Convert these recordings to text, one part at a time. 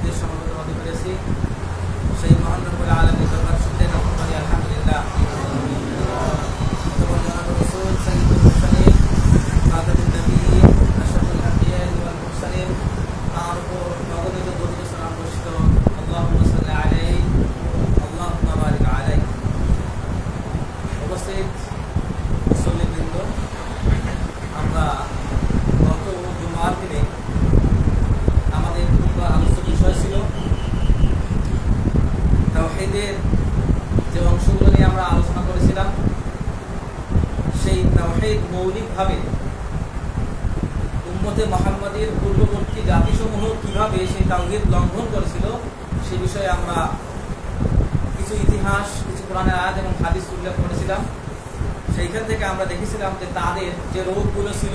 উদ্দেশ্য সমবেত হতে পেরেছি। সেই মহান রব্বুল আলামিনের দরবার শুকরিয়া জ্ঞাপন করি, আলহামদুলিল্লাহ। তখন মহান রাসূল সাইয়্যিদুল মুরসালিন খাতামুন নবিয়্যিন আশরাফুল আম্বিয়া ওয়াল মুরসালিন তার উপর অগণিত দরুদ ও সালাম বর্ষিত। আল্লাহুম্মা সাল্লি আলাইহি আল্লাহুম্মা বারিক আলাইহি। উপস্থিত মুসল্লিবৃন্দ, আমরা গত জুমার দিনে আমাদের আলোচ্য বিষয় ছিল তাওহীদের যে অংশগুলো নিয়ে আমরা আলোচনা করেছিলাম। সেই তাওহীদ মৌলিকভাবে উম্মতে মুহাম্মাদীর পূর্ববর্তী জাতিসমূহ কিভাবে সেই তাওহীদ লঙ্ঘন করেছিল সে বিষয়ে আমরা কিছু ইতিহাস, কিছু কোরআনের আয়াত এবং হাদিস উল্লেখ করেছিলাম। সেইখান থেকে আমরা দেখেছিলাম যে তাদের যে রোগগুলো ছিল,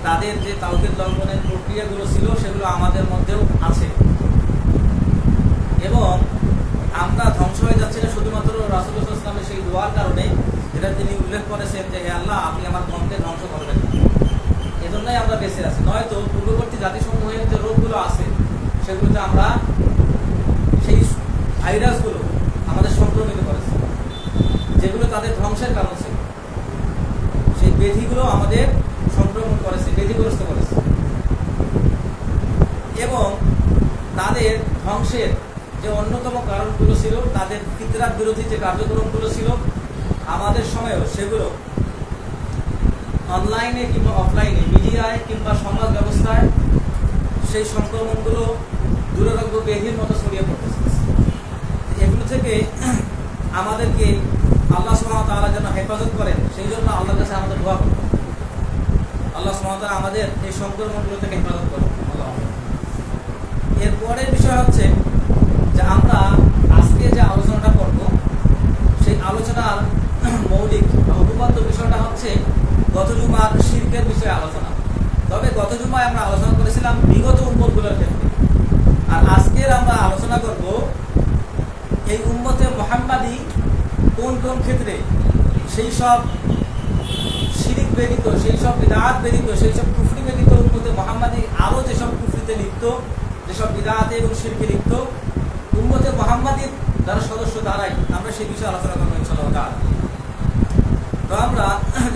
তাদের যে তাওহীদ লঙ্ঘনের প্রক্রিয়াগুলো ছিল, সেগুলো আমাদের মধ্যেও আছে এবং আমরা ধ্বংস হয়ে যাচ্ছি না শুধুমাত্র রাসূলুল্লাহ সাল্লাল্লাহু আলাইহি ওয়াসাল্লামের সেই দোয়ার কারণে, যেটা তিনি উল্লেখ করেছেন যে হে আল্লাহ, আপনি আমার কমকে ধ্বংস করবেন না। এজন্যই আমরা বেঁচে আছি, নয়তো পূর্ববর্তী জাতিসমূহের যে রোগগুলো আছে সেগুলোতে আমরা সেই ভাইরাসগুলো আমাদের সংক্রমিত করেছে, যেগুলো তাদের ধ্বংসের কারণ ছিল। সেই ব্যাধিগুলো আমাদের সংক্রমণ করেছে, ব্যাধিগ্রস্ত করেছে এবং তাদের ধ্বংসের যে অন্যতম কারণগুলো ছিল, তাদের ফিতরাত বিরোধী যে কার্যক্রমগুলো ছিল আমাদের সময়েও সেগুলো অনলাইনে কিংবা অফলাইনে, মিডিয়ায় কিংবা সমাজ ব্যবস্থায় সেই সংক্রমণগুলো দুরারোগ্য ব্যাধির মতো ছড়িয়ে পড়তেছে। এগুলো থেকে আমাদেরকে আল্লাহ সুবহানাহু ওয়া তাআলা যেন হেফাজত করেন, সেই জন্য আল্লাহর কাছে আমাদের দোয়া করতে হবে। আল্লাহ সুবহানাহু ওয়া তাআলা আমাদের এই সংক্রমণগুলো থেকে হেফাজত করেন। এরপরের বিষয় হচ্ছে যে আমরা আজকে যে আলোচনাটা করব, সেই আলোচনার মৌলিক উপপাদ্য বিষয়টা হচ্ছে গত জুমার শিরকের বিষয়ে আলোচনা। তবে গত জুমায় আমরা আলোচনা করেছিলাম বিগত উম্মতগুলোর ক্ষেত্রে, আর আজকের আমরা আলোচনা করব এই উম্মতে মুহাম্মাদী কোন কোন ক্ষেত্রে সেই সব শিরিক ব্যতীত, সেই সব বিদআত ব্যতীত, সেই সব কুফরি ব্যতীত উম্মতে মুহাম্মাদী আরও যেসব কুফরিতে লিপ্ত, যেসব বিদআতে এবং শিরকে লিপ্ত উম্মতে মুহাম্মাদীর যারা সদস্য, দ্বারাই আমরা সেই বিষয়ে আলোচনা করবো ইনশাআল্লাহ। তো আমরা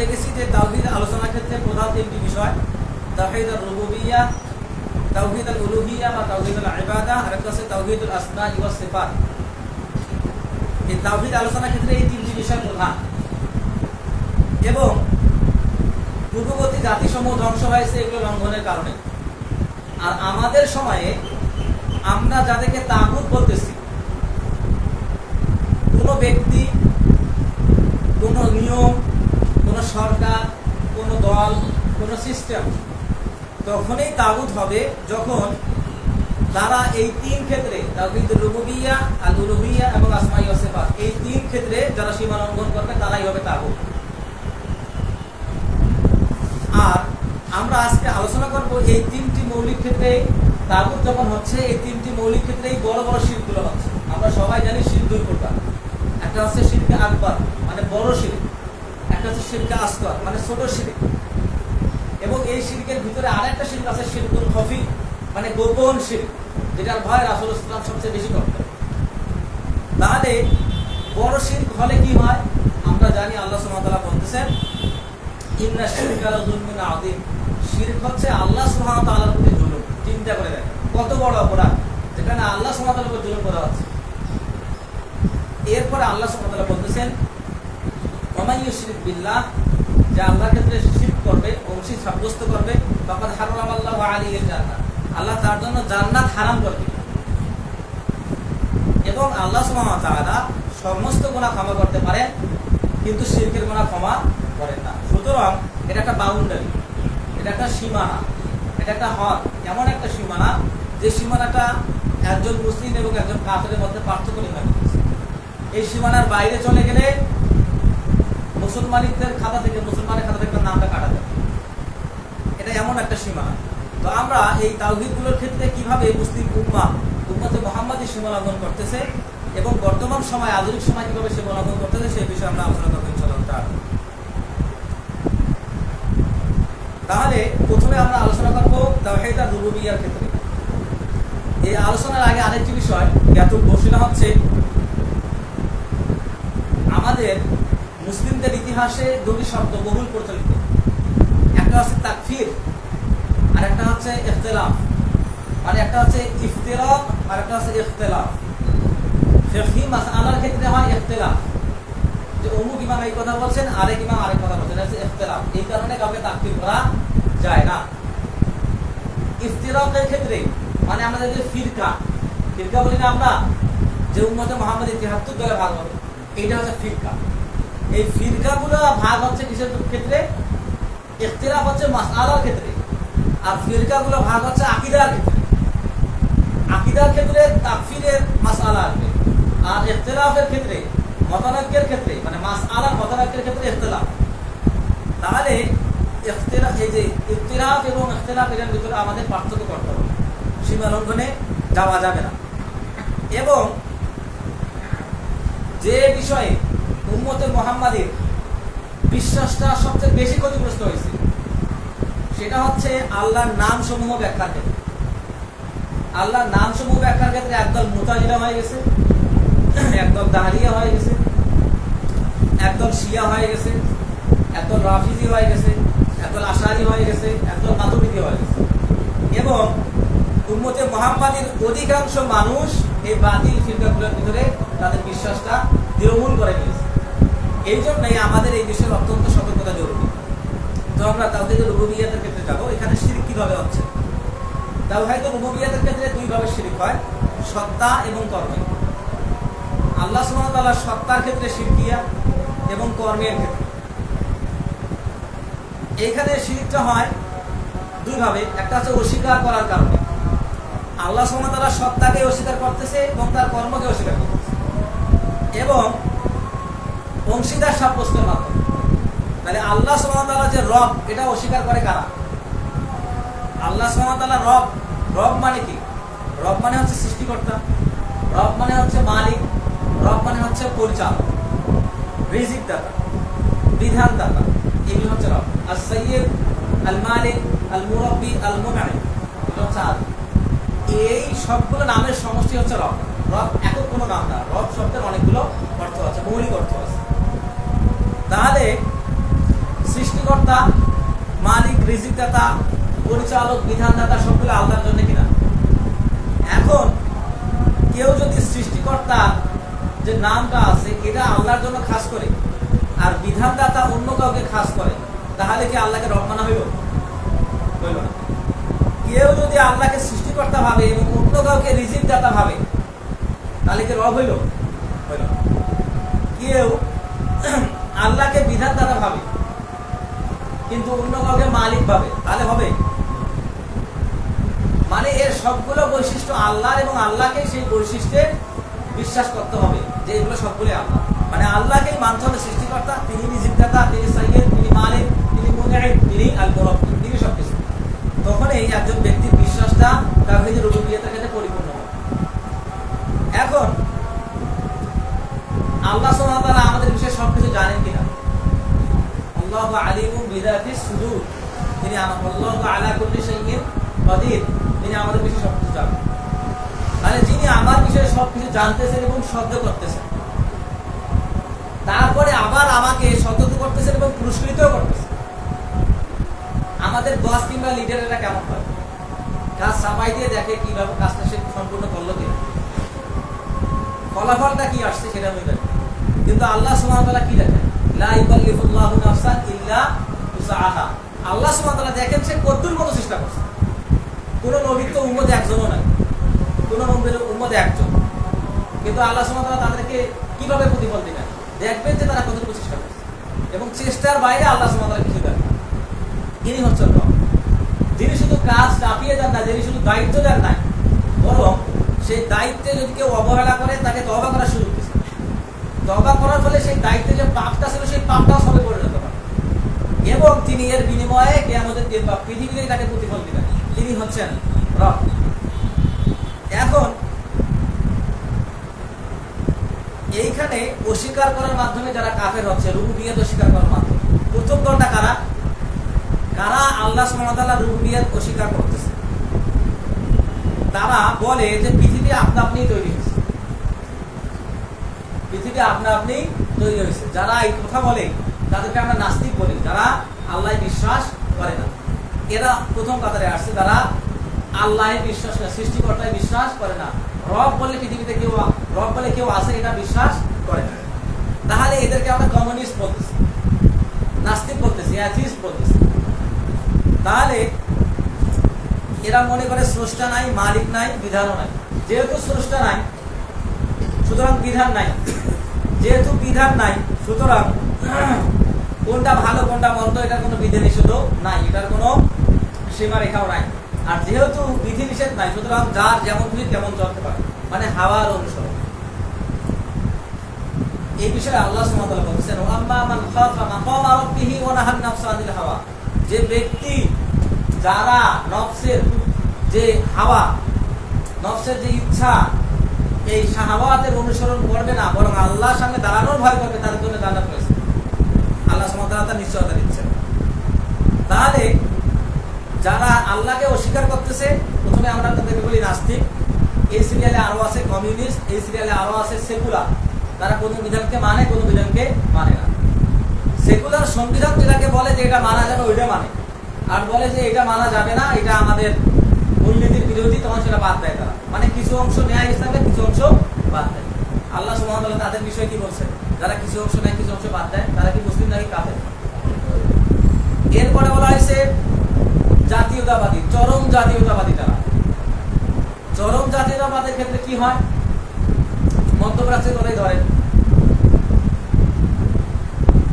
দেখেছি যে তাওহীদ আলোচনার ক্ষেত্রে প্রধান তিনটি বিষয়: তাওহীদ আর-রুবুবিয়্যা, তাওহীদ আল-উলুহিয়্যা বা তাওহীদ আল-ইবাদা, আর একটা হচ্ছে তাওহীদ আল-আসমা ওয়াস সিফাত। এই তাওহীদ আলোচনার ক্ষেত্রে এই তিনটি বিষয় প্রধান এবং পূর্ববর্তী জাতিসমূহ ধ্বংস হয়েছে এগুলো লঙ্ঘনের কারণে। আর আমাদের সময়ে আমরা যাদেরকে তাগুত বলতেছি, কোনো ব্যক্তি, কোনো নিয়ম, কোনো সরকার, কোনো দল, কোনো সিস্টেম তখনই তাগুত হবে যখন তারা এই তিন ক্ষেত্রে তাওহীদ রুবুবিয়্যা, আল-উলুহিয়্যা এবং আসমা ওয়া সিফাত, এই তিন ক্ষেত্রে যারা সীমা লঙ্ঘন করবে তারাই হবে তাগুত। আর আমরা আজকে আলোচনা করব এই তিনটি মৌলিক ক্ষেত্রে তাগুত যখন হচ্ছে, এই তিনটি মৌলিক ক্ষেত্রেই বড় বড় শিরকগুলো হচ্ছে। আমরা সবাই জানি শিরক দুই প্রকার, একটা হচ্ছে শিরকে আকবার মানে বড় শিরক, একটা হচ্ছে শিরকে আসগর মানে ছোট শিরক, এবং এই শিরকের ভিতরে আরেকটা শিরক আছে শিরকুল খফি মানে গোপন শিরক, যেটার ভয় রাসূলুল্লাহ সাল্লাল্লাহু আলাইহি ওয়াসাল্লাম সবচেয়ে বেশি করতেন। তাহলে বড় শিরক হলে কি হয় আমরা জানি, আল্লাহ সুবহানাহু ওয়া তাআলা বলতেছেন ইন্না শিরকা লাযুলমুন আযীম। শিরক হচ্ছে আল্লাহ সুবহানাহু ওয়া তাআলার প্রতি জুলুম। চিন্তা করে দেখেন কত বড় অপরাধ, যেখানে আল্লাহ সুবহানাহু ওয়া তাআলার উপর জুলুম করা হচ্ছে। এরপরে আল্লাহ সুবহানাহু ওয়া তাআলা বলতেছেন ওয়া ইউশরিক বিল্লাহ, যে আল্লাহর ক্ষেত্রে শিরক করবে, অংশী সাব্যস্ত করবে, ফাকাদ হারামাল্লাহু আলাইহিল জান্নাহ, আল্লাহ তার জন্য জান্নাত হারাম করে দিবেন। এবং আল্লাহ সুবহানাহু ওয়া তাআলা সমস্ত গুনাহ ক্ষমা করতে পারেন, কিন্তু শিরকের গুনাহ ক্ষমা করেন না। সুতরাং এটা একটা বাউন্ডারি, এটা একটা সীমানা, এটা একটা হদ, এমন একটা সীমানা যে সীমানাটা একজন মুসলিম এবং একজন কাফেরের মধ্যে পার্থক্য নির্ণয় করছে। এই সীমানার বাইরে চলে গেলে মুসলমানদের খাতা থেকে, মুসলমানের খাতা থেকে নামটা কাটা যাবে। এটা এমন একটা সীমানা। তো আমরা এই তাওহীদগুলোর ক্ষেত্রে কিভাবে মুসলিম উম্মতে মুহাম্মাদী সীমা লঙ্ঘন করতেছে এবং বর্তমান সময়, আধুনিক সময় কিভাবে সীমা লঙ্ঘন করতেছে সেই বিষয়ে আমরা আলোচনা করবো ইনশাআল্লাহ। তাহলে প্রথমে আমরা আলোচনা করবো তাওহীদ আর রুবুবিয়্যার ক্ষেত্রে। এই আলোচনার আগে আরেকটি বিষয় জ্ঞাতব্য, সেটা হচ্ছে আমাদের মুসলিমদের ইতিহাসে দুটি শব্দ বহুল প্রচলিত, একটা হচ্ছে তাকফির আর একটা হচ্ছে ইখতিলাফ। মানে একটা হচ্ছে ইফতিরাক আর একটা হচ্ছে ইখতিলাফ। ফিকহি মাসআলার ক্ষেত্রে হয় ইখতিলাফ, যে অমুক ইমাম এই কথা বলছেন আরেক ইমাম আরেক কথা বলছেন, এটা হচ্ছে ইখতিলাফ। এই কারণে কাউকে তাকফির করা যায় না। ইফতিরাকের ক্ষেত্রে মানে আমাদের যে ফিরকা বলি না আমরা, যে উম্মতে মুহাম্মদ ৭৩ দলে ভাগ হবে, এইটা হচ্ছে ফিরকা। এই ফিরকাগুলো ভাগ হচ্ছে কিসের ক্ষেত্রে? ইখতিলাফ হচ্ছে মাসআলার ক্ষেত্রে, আর ফিরকাগুলো ভাগ হচ্ছে আকীদার ক্ষেত্রে। আকীদার ক্ষেত্রে তাকফিরের মাসআলা আসবে, আর ইখতিলাফের ক্ষেত্রে মতানৈক্যের ক্ষেত্রে মানে মাসআলার মতানৈক্যের ক্ষেত্রে ইখতিলাফ। তাহলে ইখতিলাফ, এই যে ইখতিলাফ এবং ইখতিলাফ এর ভিতরে আমাদের পার্থক্য করতে হবে, সীমা লঙ্ঘনে যাওয়া যাবে না। এবং যে বিষয়ে উম্মতে মুহাম্মাদের বিশ্বাসটা সবচেয়ে বেশি ক্ষতিগ্রস্ত হয়েছে সেটা হচ্ছে আল্লাহর নাম সমূহ ব্যাখ্যার ক্ষেত্রে। আল্লাহর নাম সমূহ ব্যাখ্যার ক্ষেত্রে একদল মুতাজিলা হয়ে গেছে, একদল দাহরিয়া হয়ে গেছে, একদল শিয়া হয়ে গেছে, একদল রাফিজি হয়ে গেছে, একদল আশারি হয়ে গেছে, একদল মাতুরিদি হয়ে গেছে। এবং উম্মতে মুহাম্মাদের অধিকাংশ মানুষ এই বাতিল ফিরকাগুলোর ভিতরে তাদের বিশ্বাসটা দৃঢ়মূল করে নিয়েছে। এই জন্যই আমাদের এই বিষয়ে অত্যন্ত সতর্কতা জরুরি। তো আমরা তাওহীদুর রুবুবিয়্যাতের ক্ষেত্রে যাব। এখানে শিরক কিভাবে হচ্ছে? তাওহীদুর রুবুবিয়্যাতের ক্ষেত্রে দুই ভাবে শিরক হয়, সত্তা এবং কর্মে। আল্লাহ সুবহানাহু ওয়া তাআলা সত্তার ক্ষেত্রে শিরকিয়া এবং কর্মের ক্ষেত্রে। এইখানে শিরকটা হয় দুই ভাবে, একটা হচ্ছে অস্বীকার করার কারণে। আল্লাহ সুবহানাহু ওয়া তাআলা সত্তাকে অস্বীকার করতেছে এবং তার কর্মকে অস্বীকার করতেছে, এবং অংশীদার সাব্যস্তের মাধ্যমে। তাহলে আল্লাহ সুবহানাহু ওয়া তাআলা যে রব, এটা অস্বীকার করে কারা? আল্লাহ সুবহানাহু ওয়া তাআলা রব। রব মানে কি? রব মানে হচ্ছে সৃষ্টিকর্তা, রব মানে হচ্ছে মালিক, রব মানে হচ্ছে পরিচালক, রিজিক দাতা, বিধান দাতা, এগুলো হচ্ছে রব। আস-সাইয়্যিদ, আল মালিক, আল মুরাব্বি, আল মুনঈম, এগুলো হচ্ছে আল্লাহ। এই সবগুলো নামের সমষ্টি হচ্ছে রব। রব একক কোনো নাম না, রব শব্দের অনেকগুলো অর্থ আছে, মৌলিক অর্থ আছে। তাহলে সৃষ্টিকর্তা, মালিক, রিজিকদাতা, পরিচালক, বিধানদাতা সবগুলো আল্লাহর জন্য কিনা? এখন কেউ যদি সৃষ্টিকর্তা যে নামটা আছে এটা আল্লাহর জন্য খাস করে আর বিধানদাতা অন্য কাউকে খাস করে, তাহলে কি আল্লাহকে রব মানা হইল? হইল না। কেউ যদি আল্লাহকে সৃষ্টিকর্তা ভাবে এবং অন্য কাউকে রিজিকদাতা ভাবে, তাহলে কি রব হইল? হইল না। কেউ আল্লাহকে বিধানদাতা ভাবে কিন্তু অন্য কাউকে মালিক ভাবে, তাহলে হবে? মানে এর সবগুলো বৈশিষ্ট্য আল্লাহর, এবং আল্লাহকে সেই বৈশিষ্ট্যে বিশ্বাস করতে হবে যে এগুলো সবগুলো আল্লাহ। মানে আল্লাহকেই মানতে হবে সৃষ্টিকর্তা, তিনি রিজিকদাতা, তিনি সাইয়্যিদ, তিনি মালিক, তিনি মুনঈম, তিনি আল মুরাব্বি, তিনি সবকিছু। তখন এই একজন ব্যক্তির বিশ্বাসটা তাওহীদুর রুবুবিয়্যাতের ক্ষেত্রে পরিপূর্ণ হবে। এখন আল্লাহ সুবহানাহু ওয়া তাআলা আমাদের বিষয়ে সবকিছু জানেন কিনা? আল্লাহু আলিমুম বিযাতিস সুদূর, তিনি আল্লাহু আলা কুল্লি শাইইন কাদির, তিনি আমাদের বিষয়ে সবকিছু জানেন। মানে যিনি আমার বিষয়ে সবকিছু জানতেছেন এবং সহ্য করতেছেন, তারপরে আবার আমাকে সতর্ক করতেছেন এবং পুরস্কৃতও করতেছেন। আমাদের বস কিংবা লিডারেরা কেমন হয়? কাজ সাফাই দিয়ে দেখে কিভাবে কাজটা সে সম্পূর্ণ করলো কিনা, ফলাফলটা কি আসছে সেটা আমি দেখি। কিন্তু আল্লাহ সুবহানাহু ওয়া তাআলা কি দেখেন? লা ইউকাল্লিফুল্লাহু নাফসান ইল্লা উসআহা। আল্লাহ সুবহানাহু ওয়া তাআলা দেখেন সে কতদূর মতো চেষ্টা করছে। কোন নবীর তো উম্মত একজনও নাই, কোন নবীর উম্মত একজন, কিন্তু আল্লাহ সুবহানাহু ওয়া তাআলা তাদেরকে কিভাবে প্রতিফল দিবেন? দেখবেন যে তারা কতটুকু চেষ্টা করছে, এবং চেষ্টার বাইরে আল্লাহ সুবহানাহু ওয়া তাআলা কিছু দেন। তিনি হচ্ছেন রব, যিনি শুধু কাজ চাপিয়ে দেন না, যিনি শুধু দায়িত্ব দেন নাই, বরং সেই দায়িত্বে যদি কেউ অবহেলা করে তাকে তওবা করার সুযোগ দিয়েছে। তওবা করার ফলে সেই দায়িত্বে যে পাপটা ছিল সেই পাপটাও সবে পরিণত হয়, এবং তিনি এর বিনিময়ে কিয়ামতের দিন বা পৃথিবীতে তাকে প্রতিফল দিবেন। তিনি হচ্ছেন রব। এখন এইখানে অস্বীকার করার মাধ্যমে যারা কাফের হচ্ছে, রুবুবিয়্যাত অস্বীকার করার মাধ্যমে, প্রথম দলটা কারা? কারা আল্লাহ সুবহানাহু ওয়া তাআলা রুবুবিয়্যাত অস্বীকার করতেছে। তারা বলে যে পৃথিবী আপনা আপনি তৈরি হয়েছে, পৃথিবী আপনা আপনি তৈরি হয়েছে। যারা এই কথা বলে তাদেরকে আমরা নাস্তিক বলি, যারা আল্লাহ বিশ্বাস করে না। এরা প্রথম কাতারে আসছে, যারা আল্লাহে বিশ্বাস করে, সৃষ্টিকর্তায় বিশ্বাস করে না। রব বলে পৃথিবীতে কেউ, রব বলে কেউ আছে এটা বিশ্বাস করে না। তাহলে এদেরকে আমরা কমিউনিস্ট বলতেছি, নাস্তিক বলতেছি, অ্যাথিস্ট বলতেছি। তাহলে এরা মনে করে স্রষ্টা নাই, মালিক নাই, বিধানও নাই। যেহেতু স্রষ্টা নাই সুতরাং বিধান নাই, যেহেতু বিধান নাই সুতরাং কোনটা ভালো কোনটা মন্দ এটার কোনো বিধি নিষেধ নাই, এটার কোনো সীমারেখাও নাই। আর যেহেতু বিধি নিষেধ নাই সুতরাং যার যেমন খুশি তেমন চলতে পারে, মানে হাওয়ার অনুসরণ। এই বিষয়ে আল্লাহ সুবহানাহু ওয়া তাআলা বলেছেন, ওয়াম্মা মান খাফা মাকামা রাব্বিহি ওয়া নাহান নাফসা আনিল হাওয়া, যে ব্যক্তি যারা নফসের যে হাওয়া, নফসের যে ইচ্ছা, এই শাহওয়াতের অনুসরণ করবে না, বরং আল্লাহর সামনে দাঁড়ানোর ভয় করবে, তাদের জন্য জান্নাত রয়েছে। আল্লাহ সুবহানাহু ওয়া তাআলা তার নিশ্চয়তা দিচ্ছেন। তাহলে যারা আল্লাহকে অস্বীকার করতেছে, প্রথমে আমরা তাদেরকে বলি নাস্তিক। এই সিরিয়ালে আরো আছে কমিউনিস্ট, এই সিরিয়ালে আরো আছে সেকুলার। তারা কোনো বিধানকে মানে, কোনো বিধানকে মানে না। সেকুলার সংবিধান যেটাকে বলে যে এটা মানা যাবে ওইটা মানে, আর বলে যে এটা মানা যাবে না, এটা আমাদের মূলনীতির বিরোধী, তখন সেটা বাদ দেয় তারা। মানে কিছু অংশ নেয় ইসলামের, কিছু অংশ বাদ দেয়। আল্লাহ সুবহানাহু ওয়া তাআলা তাদের বিষয়ে কি বলছেন? যারা কিছু অংশ নেয় কিছু অংশ বাদ দেয়, তারা কি মুসলিম নাকি কাফের? এরপরে বলা হয়েছে জাতীয়তাবাদী, চরম জাতীয়তাবাদী। তারা চরম জাতীয়তাবাদের ক্ষেত্রে কি হয়? মধ্যপ্রাচ্যের কথাই ধরেন,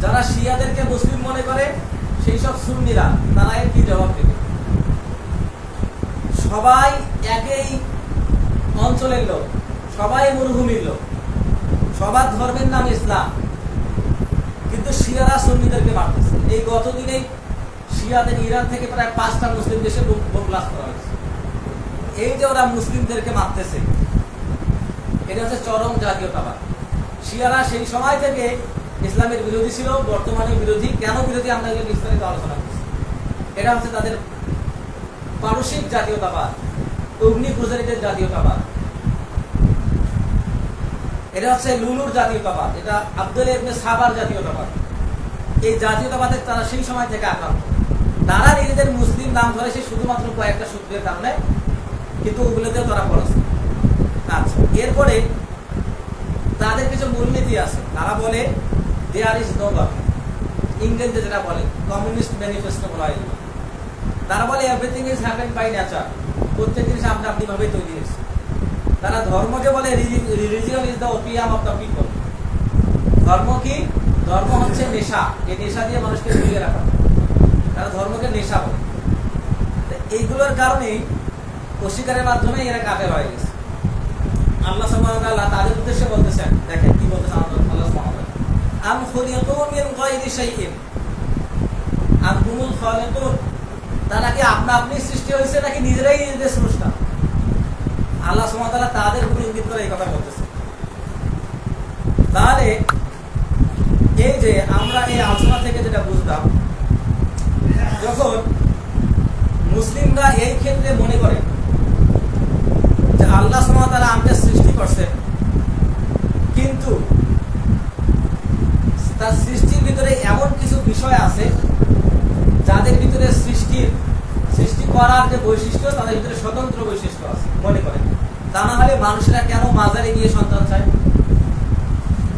যারা শিয়াদেরকে মুসলিম মনে করে সেই সব সুন্নিরা, তারা এর কি জবাব দেবে? সবাই একই অঞ্চলের লোক, সবাই মরুভূমির লোক, সবার ধর্মের নাম ইসলাম, কিন্তু শিয়ারা সুন্নিদেরকে মারতেছে। এই গতদিনে শিয়াদের ইরান থেকে প্রায় 5টা মুসলিম দেশে বোমব্লাস্ট করা হয়েছে। এই যে ওরা মুসলিমদেরকে মারতেছে, এটা হচ্ছে চরম জাতীয়তাবাদ। শিয়ারা সেই সময় থেকে ইসলামের বিরোধী ছিল, বর্তমানে বিরোধী। কেন বিরোধী আমরা বিস্তারিত আলোচনা করছি। এটা হচ্ছে তাদের পারসিক জাতীয়তাবাদ, অগ্নি প্রচারিতের জাতীয়তাবাদ। এটা হচ্ছে লুলুর জাতীয়তাবাদ, এটা আব্দুল্লাহ ইবনে সাবার জাতীয়তাবাদ। এই জাতীয়তাবাদের তারা সেই সময় থেকে আক্রান্ত। তারা নিজেদের মুসলিম নাম ধরে সে শুধুমাত্র কয়েকটা সূত্রের কারণে, কিন্তু ওগুলোতেও তারা পড়াচ্ছে। আচ্ছা, এরপরে তাদের কিছু মূলনীতি আছে। তারা বলে দেয়ার ইজ নো গড, ইংরেজিতে যেটা বলে কমিউনিস্ট ম্যানিফেস্টো বলা হয়। তারা বলে everything is happen by nature, প্রত্যেক জিনিস আপনা আপনি ভাবে তৈরি হয়েছে। তারা ধর্মকে বলে religion is the opium of the people. ধর্ম কি? ধর্ম হচ্ছে নেশা, এই নেশা দিয়ে মানুষকে ঝুলিয়ে রাখা। তারা ধর্মকে নেশা বলে। এইগুলোর কারণেই অস্বীকারের মাধ্যমে এরা কাফের হয়ে গেছে। আল্লাহ সুবহানাহু ওয়া তাআলা তাদের উদ্দেশ্যে বলতেছেন, দেখেন কি বলতেছেন আল্লাহ সুবহানাহু ওয়া তাআলা, আম খুলিকু মিন গায়রি শাইইন আম হুমুল খালিকুন, তারা কি আপনা আপনি সৃষ্টি হয়েছে নাকি নিজেরাই নিজেদের স্রষ্টা? আল্লাহ সুবহানাহু ওয়া তাআলা তাদের উপর ইঙ্গিত করে এই কথা বলতেছেন। তাহলে এই যে আমরা এই আলোচনা থেকে যেটা বুঝলাম, যখন মুসলিমরা এই ক্ষেত্রে মনে করে যে আল্লাহ সুবহানাহু ওয়া তাআলা আমাদের সৃষ্টি করছেন, কিন্তু তার সৃষ্টির ভিতরে এমন কিছু বিষয় আছে যাদের ভিতরে সৃষ্টি করার যে বৈশিষ্ট্য, তাদের ভিতরে স্বতন্ত্র বৈশিষ্ট্য আছে মনে করে। তা না হলে মানুষেরা কেন মাজারে গিয়ে সন্তান চায়?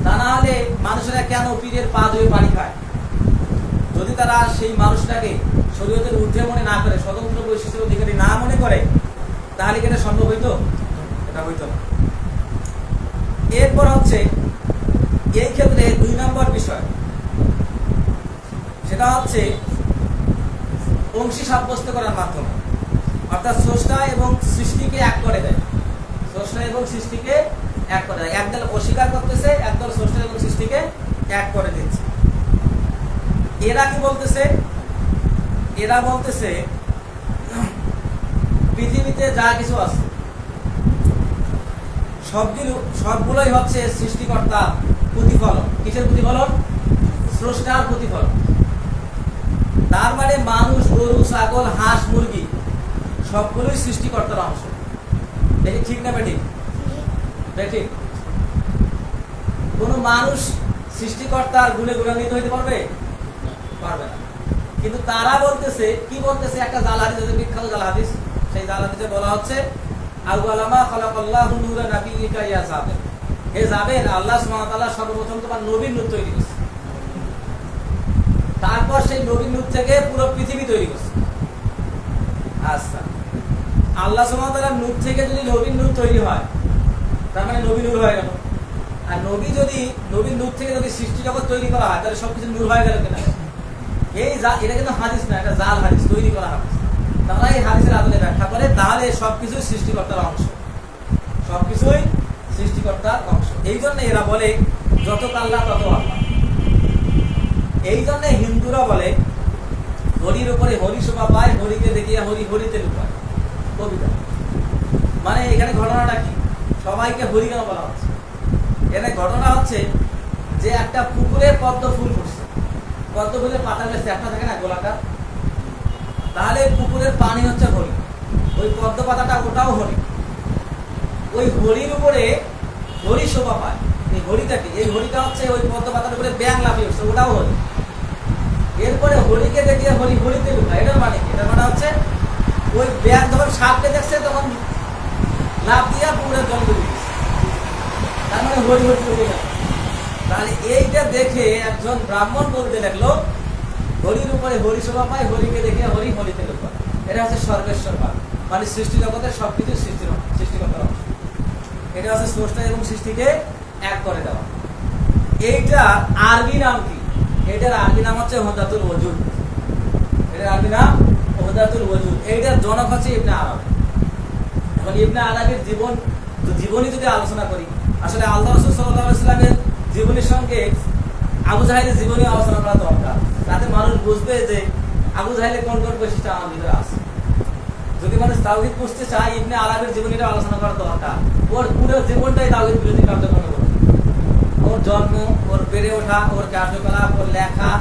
তা না হলে মানুষেরা কেন পীরের পা ধুয়ে পানি খায়? যদি তারা সেই মানুষটাকে শরীয়তের ঊর্ধ্বে মনে না করে, স্বতন্ত্র বৈশিষ্ট্যের অধিকারী না মনে করে, তাহলে কি এটা সম্ভব হইতো? এটা হইতো না। এরপর হচ্ছে এই ক্ষেত্রে 2 নম্বর বিষয়, সেটা হচ্ছে অংশী সাব্যস্ত করার মাধ্যমে, অর্থাৎ স্রষ্টা এবং সৃষ্টিকে এক করে দেয়। স্রষ্টা এবং সৃষ্টিকে এক করে দেয়। একদল অস্বীকার করতেছে, একদল স্রষ্টা এবং সৃষ্টিকে এক করে দিচ্ছে। এরা কি বলতেছে? এরা বলতেছে পৃথিবীতে যা কিছু আছে সবগুলোই হচ্ছে সৃষ্টিকর্তার প্রতিফলন। কিসের প্রতিফলন? স্রষ্টার প্রতিফলন। তার মানে মানুষ, গরু, ছাগল, হাঁস, মুরগি সবগুলোই সৃষ্টিকর্তার অংশ। দেখি ঠিক না বেঠিক? বেঠিক। কোন মানুষ সৃষ্টিকর্তার গুণে গুণান্বিত হইতে পারবে? পারবে না। কিন্তু তারা বলতেছে, কি বলতেছে, একটা জাল হাদিস আছে, বিখ্যাত জাল হাদিস। সেই জাল হাদিসে বলা হচ্ছে আউয়ালামা খালাকাল্লাহু নূরা নাবিয়িকা ইয়া জাবের, হে জাবের, আল্লাহ সুবহানাহু ওয়া তাআলা সর্বপ্রথম তোমার নবীর নূর তৈরি করেছে, তারপর সেই নবীর নূর থেকে পুরো পৃথিবী তৈরি করছে। আচ্ছা, আল্লাহ সুবহানাহু ওয়া তাআলার নূর থেকে যদি নবীর নূর তৈরি হয়, তার মানে নবী নূর হয়ে গেল। আর নবীর নূর থেকে যদি সৃষ্টি জগৎ তৈরি করা হয়, তাহলে সবকিছু নূর হয়ে গেল কিনা? এটা কিন্তু হাদিস না, এটা জাল হাদিস, তৈরি করা হাদিস। তারা এই হাদিসের আদলে ব্যাখ্যা করে, তাহলে সবকিছু সৃষ্টিকর্তার অংশ, সবকিছুই সৃষ্টিকর্তার অংশ। এই জন্য এরা বলে যত আল্লাহ তত আল্লাহ। এই জন্য হিন্দুরা বলে হরির উপরে হরি শোভা পায়, হরিকে দেখিয়া হরি হরিতে লুকায়, কবিতা। মানে এখানে ঘটনাটা কি? সবাইকে হরি কেন বলা হচ্ছে? এখানে ঘটনা হচ্ছে যে একটা পুকুরে পদ্ম ফুল ফুটছে, পদ্ম ফুলের পাতা বেশি একটা থাকে না, গোলাকার। তাহলে পুকুরের পানি হচ্ছে হরি, ওই পদ্ম পাতাটা ওটাও হরি। ওই হরির উপরে হরি শোভা পায়। এই হরিটা কি? এই হরিটা হচ্ছে ওই পদ্ম পাতার উপরে ব্যাং লাফিয়ে উঠছে, ওটাও হরি। এরপরে হরিকে দেখিয়ে হরি হরিতে লুকায়, এটার মানে কি? এটার মানে হচ্ছে ওই ব্যাং যখন সাপকে দেখছে তখন লাফ দিয়া পুকুরের জল ডুবে গেছে, তার মানে হরি হরি ডুবে গেল। তাহলে এইটা দেখে একজন ব্রাহ্মণ বলতে লাগলো হরির উপরে হরি শোভা পায়, হরিকে দেখে হরি হরিতে লুকায়। এটা হচ্ছে সর্বেশ্বরবাদ, মানে সৃষ্টি জগতের সবকিছু সৃষ্টিকর্তার অংশ। এটা হচ্ছে স্রষ্টা এবং সৃষ্টিকে এক করে দেওয়া। এইটা আরবি নাম কি? এটার আরবি নাম হচ্ছে ওহদাতুল ওজুদ। এটার আরবি নাম ওহদাতুল ওজুদ। এইটার জনক হচ্ছে ইবনে আরবি। এখন ইবনে আরবির জীবনী যদি আলোচনা করি, আসলে আল্লাহ রাসূল সাল্লাল্লাহু আলাইহি ওয়াসাল্লামের জীবনীর সঙ্গে আবু জাহেলের জীবনী আলোচনা করা দরকার, তাতে মানুষ বুঝবে যে আবু জাহেলের কোন কোন বৈশিষ্ট্য আমার ভিতরে আছে। যদি মানুষ তাওহীদ বুঝতে চায়, ইবনে আরবির জীবনীটা আলোচনা করা দরকার। ওর পুরো জীবনটাই তাওহীদ বিরোধী কার্যক্রমে গড়ে। ওর জন্ম, ওর বেড়ে ওঠা, ওর কার্যকলাপ, ওর লেখা,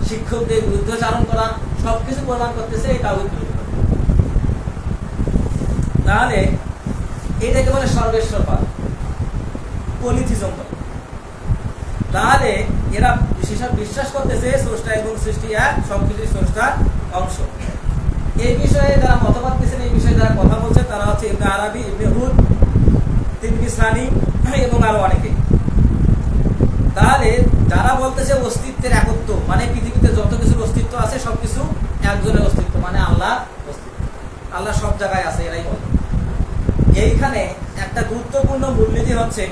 শিক্ষকদের বিরুদ্ধাচারণ করা, সবকিছু প্রমাণ করতেছে এই তাওহীদ বিরোধী। তাহলে এটাকে বলে সর্বেশ্বরবাদ, পলিথিজম। তাহলে এরা বিশ্বাস করতেছে স্রষ্টা এবং সৃষ্টি এক, সবকিছু স্রষ্টার অংশ। এই বিষয়ে যারা মতবাদ দিচ্ছেন, এই বিষয়ে যারা কথা বলছে, তারা হচ্ছে ইবনে আরবি, ইবনে হুদ, তিনবিসানি এবং আরো অনেকে। তাহলে যারা বলতেছে অস্তিত্বের একত্ব, মানে পৃথিবীতে যত কিছুর অস্তিত্ব আছে সবকিছু একজনের অস্তিত্ব, মানে আল্লাহ অস্তিত্ব, আল্লাহ সব জায়গায় আছে, এরাই বলে। এইখানে একটা গুরুত্বপূর্ণ মূলনীতি হচ্ছে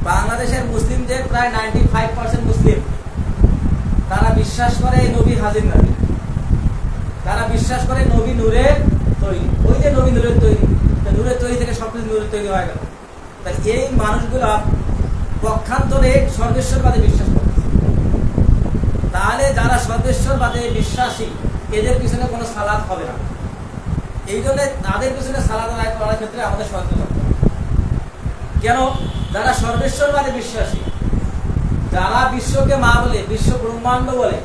বাংলাদেশের মুসলিমদের প্রায় 95% মুসলিম, তারা বিশ্বাস করে নবী হাজির নবী, তারা বিশ্বাস করে নবী নূরের তৈরি। ওই যে নবী নূরের তৈরি, নূরের তৈরি থেকে সবকিছু নূরের তৈরি হয়ে গেল। তাই এই মানুষগুলা পক্ষান্তরে সর্বেশ্বরবাদে বিশ্বাস করে। তাহলে যারা সর্বেশ্বরবাদে বিশ্বাসী, এদের পিছনে কোনো সালাত হবে না। এই জন্য তাদের পিছনে সালাত আদায় করার ক্ষেত্রে আমাদের সচেতন হতে হবে। কেন? যারা সর্বেশ্বরবাদে বিশ্বাসী, যারা বিশ্বকে মা বলে, বিশ্ব ব্রহ্মাণ্ড বলে,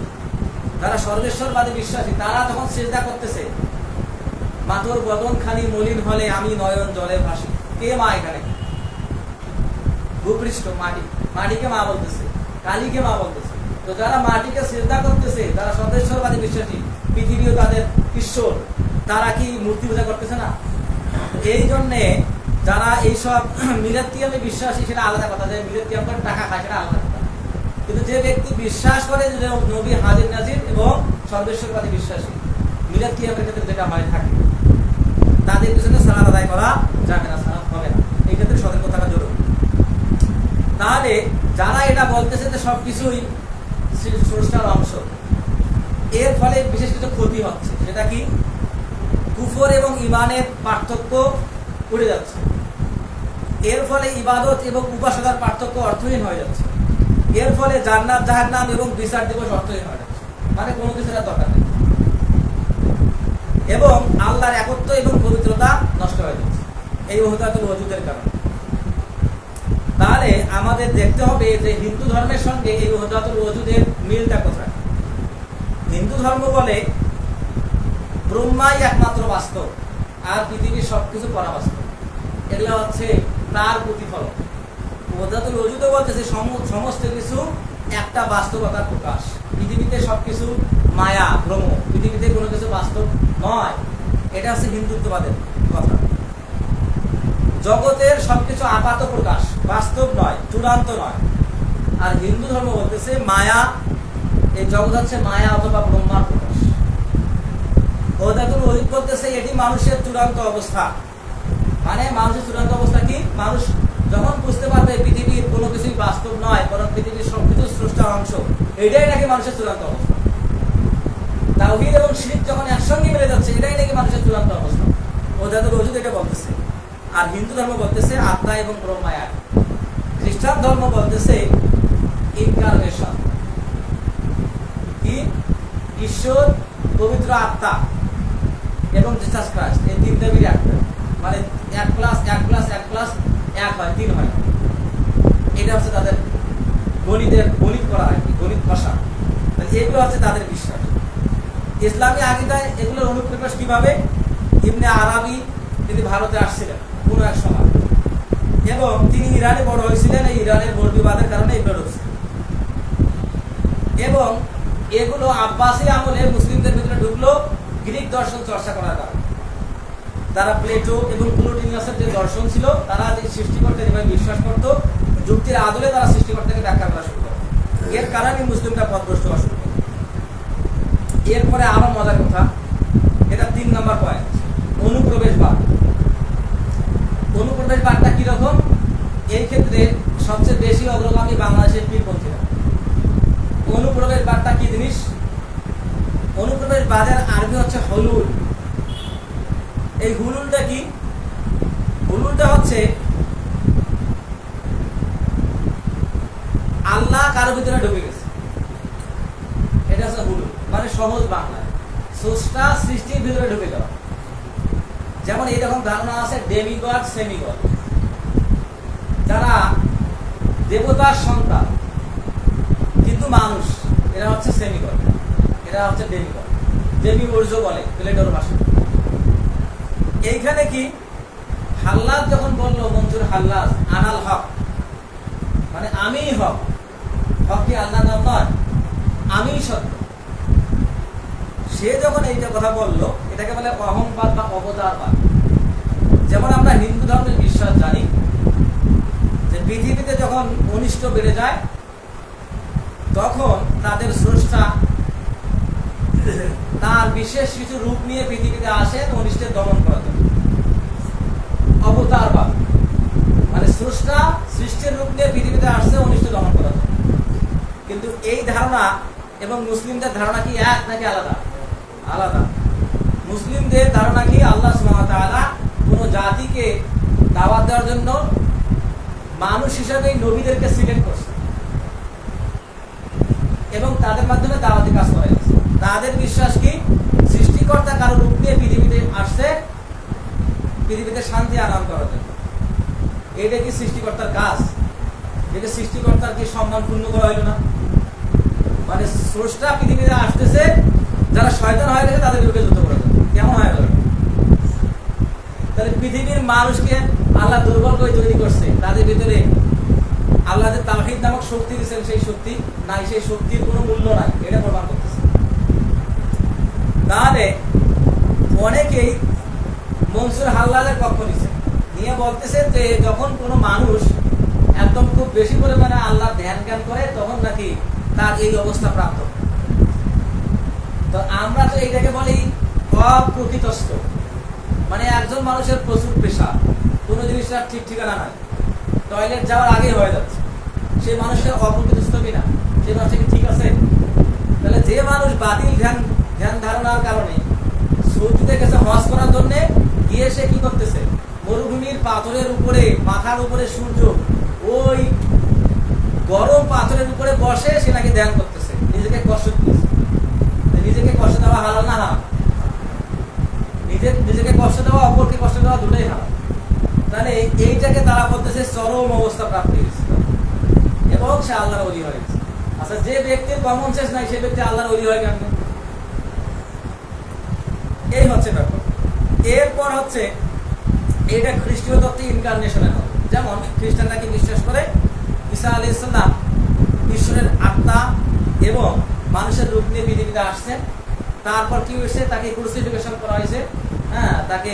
যারা সর্বেশ্বরবাদে বিশ্বাসী, তারা তখন সিজদা করতেছে, মাতর বদন খানি মলিন হলে আমি নয়ন জলে ভাসি। কে মা এখানে? ভূপৃষ্ঠ, মাটিকে মা বলতেছে, কালীকে মা বলতেছে। তো যারা মাটিকে সিজদা করতেছে, যারা সর্বেশ্বরবাদী বিশ্বাসী, পৃথিবীও তাদের ঈশ্বর, তারা কি মূর্তি পূজা করতেছে না? এই জন্যে যারা এইসব মিলাদ কিয়ামে বিশ্বাসী, সেটা আলাদা কথা, যে মিলাদ কিয়াম করে টাকা খায়, সেটা আলাদা কথা। কিন্তু যে ব্যক্তি বিশ্বাস করে যে নবী হাজির নাজির এবং সর্বেশ্বরবাদী বিশ্বাসী, মিলাদ কিয়ামের ক্ষেত্রে যেটা হয় থাকে, তাদের পিছনে সালাত আদায় করা যাবে না, সালাত হবে না। এই ক্ষেত্রে সতর্ক থাকা জরুরি। তাহলে যারা এটা বলতেছে যে সবকিছুই স্রষ্টার অংশ, এর ফলে বিশেষ কিছু ক্ষতি হচ্ছে। সেটা কি? কুফর এবং ঈমানের পার্থক্য উঠে যাচ্ছে। এর ফলে ইবাদত এবং উপাসনার পার্থক্য অর্থহীন হয়ে যাচ্ছে। এর ফলে জান্নাত জাহান্নাম এবং বিচার দিবস অর্থহীন হয়ে যাচ্ছে, মানে কোনো কিছুর দরকার নেই। এবং আল্লাহর একত্ব এবং পবিত্রতা নষ্ট হয়ে যাচ্ছে এই ওহদাতুল ওজুদের কারণে। তাহলে আমাদের দেখতে হবে যে হিন্দু ধর্মের সঙ্গে এই ওহদাতুল ওজুদের মিলটা কোথায়। হিন্দু ধর্ম বলে ব্রহ্মাই একমাত্র বাস্তব, আর পৃথিবীর সবকিছু পরাবাস্তব। এগুলো হচ্ছে তার প্রতিফলন। ওয়াহদাতুল ওজুদও বলতেছে সমস্ত কিছু একটা বাস্তবতার প্রকাশ। পৃথিবীতে সবকিছু মায়া, ভ্রম, পৃথিবীতে কোনো কিছু বাস্তব নয়। এটা হচ্ছে হিন্দুত্ববাদের কথা। জগতের সবকিছু আপাত প্রকাশ, বাস্তব নয়, চূড়ান্ত নয়। আর হিন্দু ধর্ম বলতেছে মায়া, এই জগৎ হচ্ছে মায়া অথবা ব্রহ্মার প্রকাশ। ওয়াহদাতুল ওজুদ বলতেছে এটি মানুষের চূড়ান্ত অবস্থা। মানে মানুষের চূড়ান্ত অবস্থা কি? মানুষ যখন বুঝতে পারবে পৃথিবীর কোনো কিছুই বাস্তব নয়, বরং পৃথিবীর সবকিছু স্রষ্টার অংশ, এটাই নাকি মানুষের চূড়ান্ত অবস্থা। তাওহীদ এবং শিরক যখন একসঙ্গে মিলে যাচ্ছে, এটাই নাকি মানুষের চূড়ান্ত অবস্থা। ওয়াহদাতুল ওজুদ এটা বলতেছে। আর হিন্দু ধর্ম বলতেছে আত্মা এবং ব্রহ্মা এক। খ্রিস্টান ধর্ম বলতেছে ইনকারনেশন, কি ঈশ্বর, পবিত্র আত্মা এবং জিসাস ক্রাইস্ট, এই তিনটা মিলে একটা, মানে 1+1+1+1 হয়, 3 হয়। এটা হচ্ছে তাদের গণিত করা হয়, গণিত ভাষা। এগুলো হচ্ছে তাদের বিশ্বাস। ইসলামী আকীদায় এগুলোর অনুপ্রকাশ কিভাবে? ইবনে আরাবী তিনি ভারতে আসছিলেন কোন এক সময়, এবং তিনি ইরানে বড় হয়েছিলেন। এই ইরানের মৌলবিবাদের কারণে এগুলো ঢুকছে, এবং এগুলো আব্বাসী আমলে মুসলিমদের ভিতরে ঢুকলো গ্রিক দর্শন চর্চা করার কারণে। তারা প্লেটো এবং প্লুটোনিয়াসের যে দর্শন ছিল, তারা যে সৃষ্টিকর্তা এভাবে বিশ্বাস করতো, যুক্তির আদলে তারা সৃষ্টিকর্তাকে ব্যাখ্যা করা শুরু করে। এর কারণে মুসলিমরা পথভ্রষ্ট হওয়া শুরু করে। এরপরে আরো মজার কথা, এটা 3 নম্বর পয়েন্ট, অনুপ্রবেশবাদ। অনুপ্রবেশবাদটা কিরকম? এই ক্ষেত্রে সবচেয়ে বেশি অগ্রগামী বাংলাদেশের পীরপন্থীরা। অনুপ্রবেশবাদটা কি জিনিস? অনুপ্রবেশবাদের আরবি হচ্ছে হুলুল। এই হুলুলটা কি? হুলুলটা হচ্ছে আল্লাহ কারো ভিতরে ঢুকে গেছে, এটা হচ্ছে হুলুল। মানে সহজ বাংলায় স্রষ্টা সৃষ্টির ভিতরে ঢুকে যাওয়া। যেমন এইরকম ধারণা আছে ডেমিগড, সেমিগড, যারা দেবতার সন্তান কিন্তু মানুষ, এরা হচ্ছে সেমিগড, এরা হচ্ছে ডেমিগড। ডেমিউর্জ বলে প্লেটোর ভাষা। এইখানে কি হাল্লাজ যখন বললো, মনসুর হাল্লাজ, আনাল হক, মানে আমিই হক। হক কি আল্লাহ নাম নয়? আমিই সত্য। সে যখন এইটা কথা বললো, এটাকে বলে অহংবাদ বা অবতারবাদ। যেমন আমরা হিন্দু ধর্মের বিশ্বাস জানি যে পৃথিবীতে যখন অনিষ্ট বেড়ে যায়, তখন তাদের স্রষ্টা তার বিশেষ কিছু রূপ নিয়ে পৃথিবীতে আসেন অনিষ্টের দমন করার জন্য। অবতারবাদ মানে স্রষ্টা সৃষ্টির রূপ নিয়ে পৃথিবীতে আসছে অনিষ্ট দমন করার জন্য। কিন্তু এই ধারণা এবং মুসলিমদের ধারণা কি এক নাকি আলাদা? আলাদা। মুসলিমদের ধারণা কি আল্লাহ সুবহানাহু ওয়া তাআলা কোন জাতিকে দাওয়াত দেওয়ার জন্য মানুষ হিসেবে নবীদেরকে সিলেক্ট করছে এবং তাদের মাধ্যমে দাওয়াতি কাজ করে গেছে। তাদের বিশ্বাস কি সৃষ্টিকর্তা কারো রূপ নিয়ে পৃথিবীতে আসছে পৃথিবীতে শান্তি আনয়ন করার জন্য। এটা কি সৃষ্টিকর্তার কাজ? এটা সৃষ্টিকর্তার কি সম্মান পূর্ণ করা হইল না? মানে স্রষ্টা পৃথিবীতে আসতেছে, যারা শয়তান হয়ে গেছে তাদের বিরুদ্ধে যুদ্ধ করে কেমন হয়ে গেল? তাহলে পৃথিবীর মানুষকে আল্লাহ দুর্বল করে তৈরি করছে, তাদের ভিতরে আল্লাহ যে তাওহীদ নামক শক্তি দিয়েছেন, সেই শক্তি নাই, সেই শক্তির কোনো মূল্য নাই, এটা প্রমাণ করতেছে। তাহলে অনেকেই মনসুর হাল্লালের পক্ষ নিচ্ছে, নিয়ে বলতেছে যে যখন কোনো মানুষ একদম খুব বেশি পরিমাণে আল্লাহ ধ্যান জ্ঞান করে, তখন নাকি তার এই অবস্থা প্রাপ্ত। তো আমরা তো এইটাকে বলি অপ্রকৃতস্থ। মানে একজন মানুষের প্রচুর পেশা, কোনো জিনিসটার ঠিক ঠিকানা নাই, টয়লেট যাওয়ার আগে হয়ে যাচ্ছে, সেই মানুষের অপ্রকৃতস্থ কিনা? সেই মানুষটা কি ঠিক আছে? তাহলে যে মানুষ বাতিল ধ্যান ধারণার কারণে সৌদিতে গেছে হজ করার জন্য, গিয়ে সে কি করতেছে? মরুভূমির পাথরের উপরে, মাথার উপরে সূর্য, ওই গরম পাথরের উপরে বসে সে নাকি ধ্যান করতেছে, নিজেকে কষ্ট দিতেছে। নিজেকে কষ্ট দেওয়া হালাল না হারাম? নিজেকে কষ্ট দেওয়া, অপরকে কষ্ট দেওয়া দুটোই হারাম। তাহলে এইটাকে তারা বলতেছে চরম অবস্থা প্রাপ্তি হয়েছে এবং সে আল্লাহর ওলি হয়ে গেছে। আচ্ছা, যে ব্যক্তির কমন সেন্স নাই, সে ব্যক্তি আল্লাহর ওলি হয় কেন? এই হচ্ছে ব্যাপার। এরপর হচ্ছে এটা খ্রিস্টীয় তত্ত্বে ইনকারনেশনের হবে। যেমন খ্রিস্টানরা কি বিশ্বাস করে ঈসা আলাইহিস সালাম ঈশ্বরের আত্মা এবং মানুষের রূপ নিয়ে পৃথিবীতে আসছেন। তারপর কি হয়েছে, তাকে ক্রুসিফিকেশন করা হয়েছে, তাকে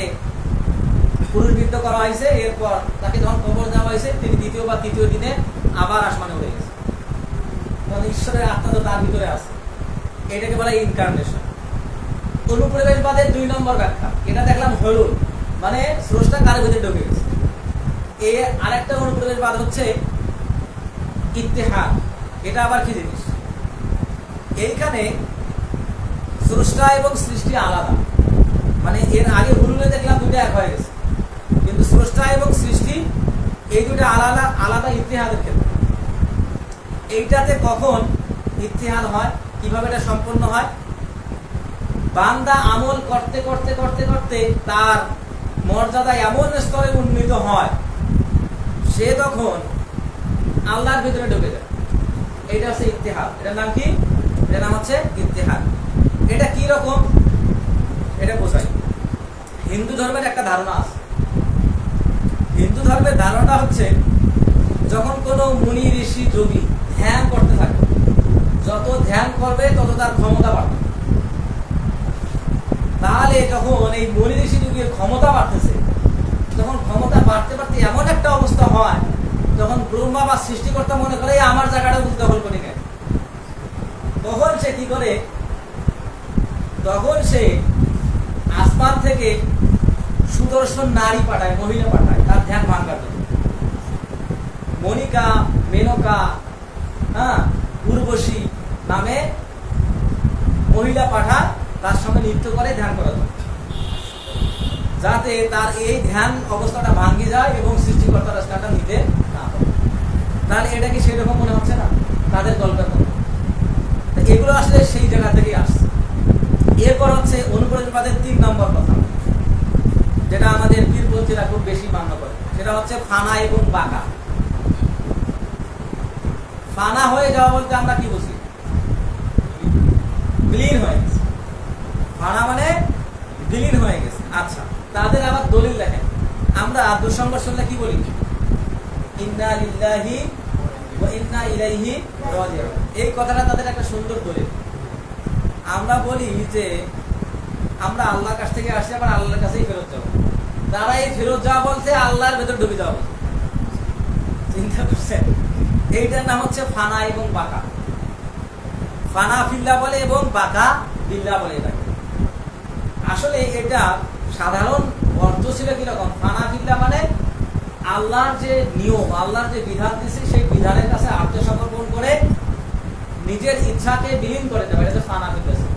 ক্রুশবিদ্ধ করা হয়েছে। এরপর তাকে যখন কবর দেওয়া হয়েছে, তিনি দ্বিতীয় বা তৃতীয় দিনে আবার আসমানে উঠে গেছে। মানে ঈশ্বরের আত্মা তো তার ভিতরে আছে। এটাকে বলে ইনকারনেশন। অনুপ্রবেশবাদের 2 নম্বর ব্যাখ্যা, এটা দেখলাম হলুদ, মানে স্রষ্টা কার ভিতরে ঢুকে গেছে। আরেকটা অনুপ্রবেশবাদ হচ্ছে ইত্তেহাদ। এটা আবার কি জিনিস? এইখানে স্রষ্টা এবং সৃষ্টি আলাদা, মানে এর আগে হুলুলে দেখলাম দুটো এক হয়ে গেছে, কিন্তু স্রষ্টা এবং সৃষ্টি এই দুটো আলাদা আলাদা ইত্তেহাদের ক্ষেত্রে। এইটাতে কখন ইত্তেহাদ হয়, কিভাবে এটা সম্পন্ন হয়? বান্দা আমল করতে করতে করতে করতে তার মর্যাদা এমন স্তরে উন্নীত হয়, সে তখন আল্লাহর ভিতরে ঢুকে যায়। এটা হচ্ছে ইত্তেহাদ। এটার নাম কি? এটার নাম হচ্ছে ইত্তেহাদ। এটা কি রকম এটা বোঝাই। হিন্দু ধর্মের একটা ধারণা আছে। হিন্দু ধর্মের ধারণা হচ্ছে, যখন কোনো মুনি ঋষি যোগী ধ্যান করতে থাকে, যত ধ্যান করবে তত তার ক্ষমতা বাড়বে। তাহলে যখন এই মুনি ঋষি যোগীর ক্ষমতা বাড়তেছে, তখন ক্ষমতা বাড়তে বাড়তে এমন একটা অবস্থা হয়, যখন ব্রহ্মা বা সৃষ্টিকর্তা মনে করে আমার জায়গাটা দখল করে নেয়, তখন সে কি করে? তখন সে আসমান থেকে সুদর্শন নারী পাঠায়, মহিলা পাঠায় তার ধ্যান ভাঙার জন্য। মনিকা, মেনকা, উর্বশী নামে মহিলা পাঠায়, তার সঙ্গে নৃত্য করে ধ্যান করার জন্য, যাতে তার এই ধ্যান অবস্থাটা ভাঙ্গি যায় এবং সৃষ্টিকর্তার রাস্তাটা নিতে না হয়। তাহলে এটা কি সেরকম মনে হচ্ছে না তাদের গল্পের মতো? এগুলো আসলে সেই জায়গা থেকেই আসছে। এরপর হচ্ছে অনুপ্রবেশবাদের 3 নম্বর কথা, যেটা আমাদের পীরপন্থীরা খুব বেশি মান্য করে, সেটা হচ্ছে ফানা এবং বাঁকা। ফানা হয়ে যাওয়া বলতে আমরা কি বুঝি? বিলীন হয়ে গেছে। ফানা মানে বিলীন হয়ে গেছে। আচ্ছা, তাদের আবার দলিল দেখেন। আমরা দুঃসংবাদ শুনলে কি বলি? ইন্না লিল্লাহি ওয়া ইন্না ইলাইহি রাজিউন। এই কথাটা তাদের একটা সুন্দর দলিল। আমরা বলি যে আমরা আল্লাহর কাছ থেকে আসছি, আবার আল্লাহর কাছেই ফেরত যাবো। তারা এই ফেরত যাওয়া বলতে আল্লাহর ভেতর ডুবে যাওয়া বলছে। চিন্তা করছেন? এইটার নাম হচ্ছে ফানা এবং বাঁকা। ফানা ফিল্লা বলে এবং বাঁকা বিল্লা বলে এটাকে। আসলে এটা সাধারণ অর্থ ছিল কিরকম? ফানা ফিল্লা মানে আল্লাহর যে নিয়ম, আল্লাহর যে বিধান দিয়েছে, সেই বিধানের কাছে আত্মসমর্পণ করে নিজের ইচ্ছাকে বিলীন করে দেবে, এটা ফানা ফিল্লা।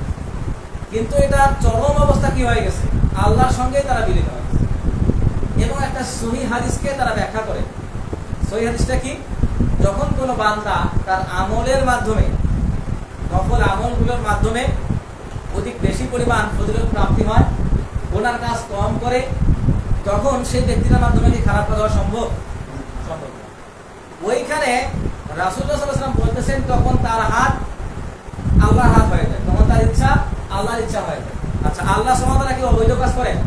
কিন্তু এটা চরম অবস্থা কি হয়ে গেছে? আল্লাহর সঙ্গে তারা বিলীন হয়ে গেছে। এবং একটা সহিহ হাদিসকে তারা ব্যাখ্যা করে। সহিহ হাদিসটা কি? যখন কোনো বান্দা তার আমলের মাধ্যমে, নফল আমলগুলোর মাধ্যমে অধিক বেশি পরিমাণ ফজিলত প্রাপ্তি হয়, গুনার কাজ কম করে, তখন সেই ব্যক্তির মাধ্যমে কি খারাপ কাজ হওয়া সম্ভব? সম্ভব। ওইখানে রাসূলুল্লাহ সাল্লাল্লাহু আলাইহি ওয়াসাল্লাম বলতেছেন, তখন তার হাত আল্লাহর হাত হয়ে যায়, তখন তার ইচ্ছা আল্লাহর ইচ্ছা হয়ে যায়। আচ্ছা, আল্লাহ সুবহানাহু ওয়া তাআলা কি অবৈধ কাজ করেন?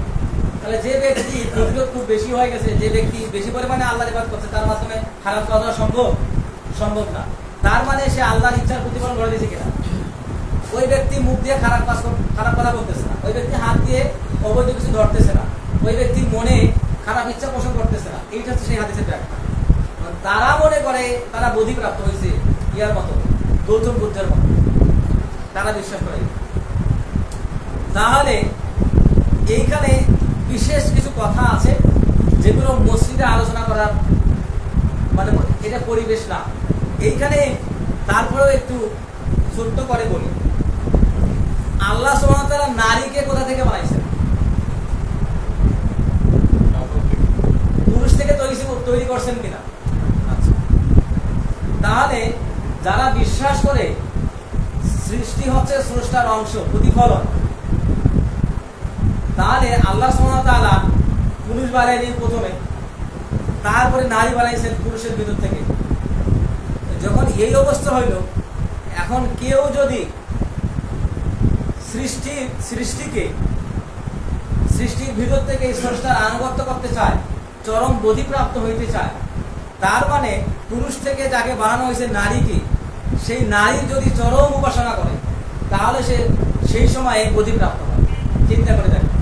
তাহলে যে ব্যক্তি ফজিলত খুব বেশি হয়ে গেছে, যে ব্যক্তি বেশি পরিমাণে আল্লাহর ইবাদত করছে, তার মাধ্যমে খারাপ কাজ হওয়া সম্ভব? সম্ভব না। তার মানে সে আল্লাহর ইচ্ছার প্রতিফলন করে দিয়েছে কিনা? ওই ব্যক্তি মুখ দিয়ে খারাপ কথা বলতেছে না, ওই ব্যক্তি হাত দিয়ে অবৈধ কিছু ধরতেছে না, ওই ব্যক্তি মনে খারাপ ইচ্ছা পোষণ করতেছে না। এইটা হচ্ছে সেই হাদিসের ব্যাখ্যা। তারা মনে করে তারা বোধিপ্রাপ্ত হয়েছে ইয়ার মতো, গৌতম বুদ্ধের মতো, তারা বিশ্বাস করে। তাহলে এইখানে বিশেষ কিছু কথা আছে যেগুলো মসজিদে আলোচনা করার মানে এটা পরিবেশ না। এইখানে তারপরেও একটু ছোট্ট করে বলি, আল্লাহ সুবহানাহু ওয়া তাআলা নারীকে কোথা থেকে বানাইছেন? পুরুষ থেকে তৈরি করছেন কিনা? আচ্ছা, তাহলে যারা বিশ্বাস করে সৃষ্টি হচ্ছে স্রষ্টার অংশ, প্রতিফলন, তাহলে আল্লাহ সুবহানাহু ওয়া তাআলা পুরুষ বানাইলেন প্রথমে, তারপরে নারী বানাইছেন পুরুষের ভিতর থেকে। যখন এই অবস্থা হইল, এখন কেউ যদি সৃষ্টির ভিতর থেকে স্রষ্টার আনুগত্য করতে চায়, চরম বোধিপ্রাপ্ত হইতে চায়, তার মানে পুরুষ থেকে যাকে বানানো হয়েছে নারীকে, সেই নারী যদি চরম উপাসনা করে তাহলে সে সেই সময়ে বোধিপ্রাপ্ত হয়। চিন্তা করে দেখেন,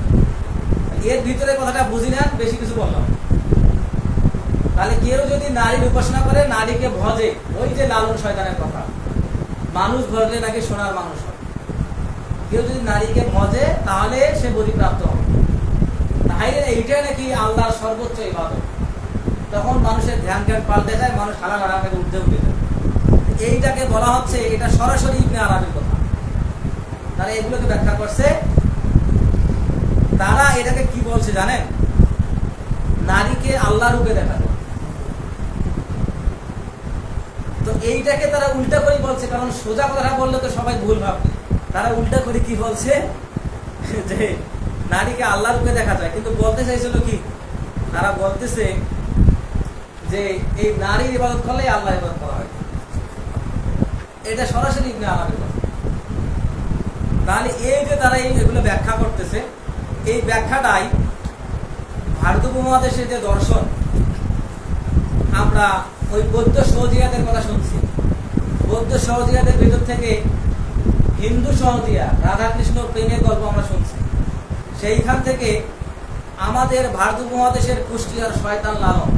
এর ভিতরে কথাটা বুঝি না, বেশি কিছু বললাম। তাহলে কেউ যদি নারীর উপাসনা করে, নারীকে ভজে, ওই যে লালন শয়তানের কথা, মানুষ ভজলে নাকি সোনার মানুষ হয়। কেউ যদি নারীকে ভজে তাহলে সে বোধিপ্রাপ্ত হবে। তাহলে এইটাই নাকি আল্লাহর সর্বোচ্চ ইবাদত। তখন মানুষের ধ্যান জ্ঞান পাল্টে যায়, মানুষ হালাল হারামে উঠতে উঠে যায়। এইটাকে বলা হচ্ছে, এটা সরাসরি ইবনে আরাবির কথা। তারা এগুলোকে ব্যাখ্যা করছে। তারা এটাকে কি বলছে জানেন? নারীকে আল্লাহ রূপে দেখানো। তো এইটাকে তারা উল্টা করে বলছে, কারণ সোজা কথা বললে তো সবাই ভুল ভাববে। তারা উল্টা করে কি বলছে, যে নারীকে আল্লাহ রূপে দেখা যায়, কিন্তু বলতে চাইছিল কি, তারা বলতেছে যে এই নারীর ইবাদত করলে আল্লাহ ইবাদত করা হয়। এটা সরাসরি ইবনে আরাবির কথা। তাহলে এই যে তারা এগুলো ব্যাখ্যা করতেছে, এই ব্যাখ্যাটাই ভারত উপমহাদেশের যে দর্শন, আমরা ওই বৌদ্ধ সহজিয়াদের কথা শুনছি। বৌদ্ধ সহজিয়াদের ভিতর থেকে হিন্দু সহজিয়া রাধাকৃষ্ণ প্রেমের গল্প আমরা শুনছি। সেইখান থেকে আমাদের ভারত উপমহাদেশের কুষ্টিয়ার শয়তান লালন,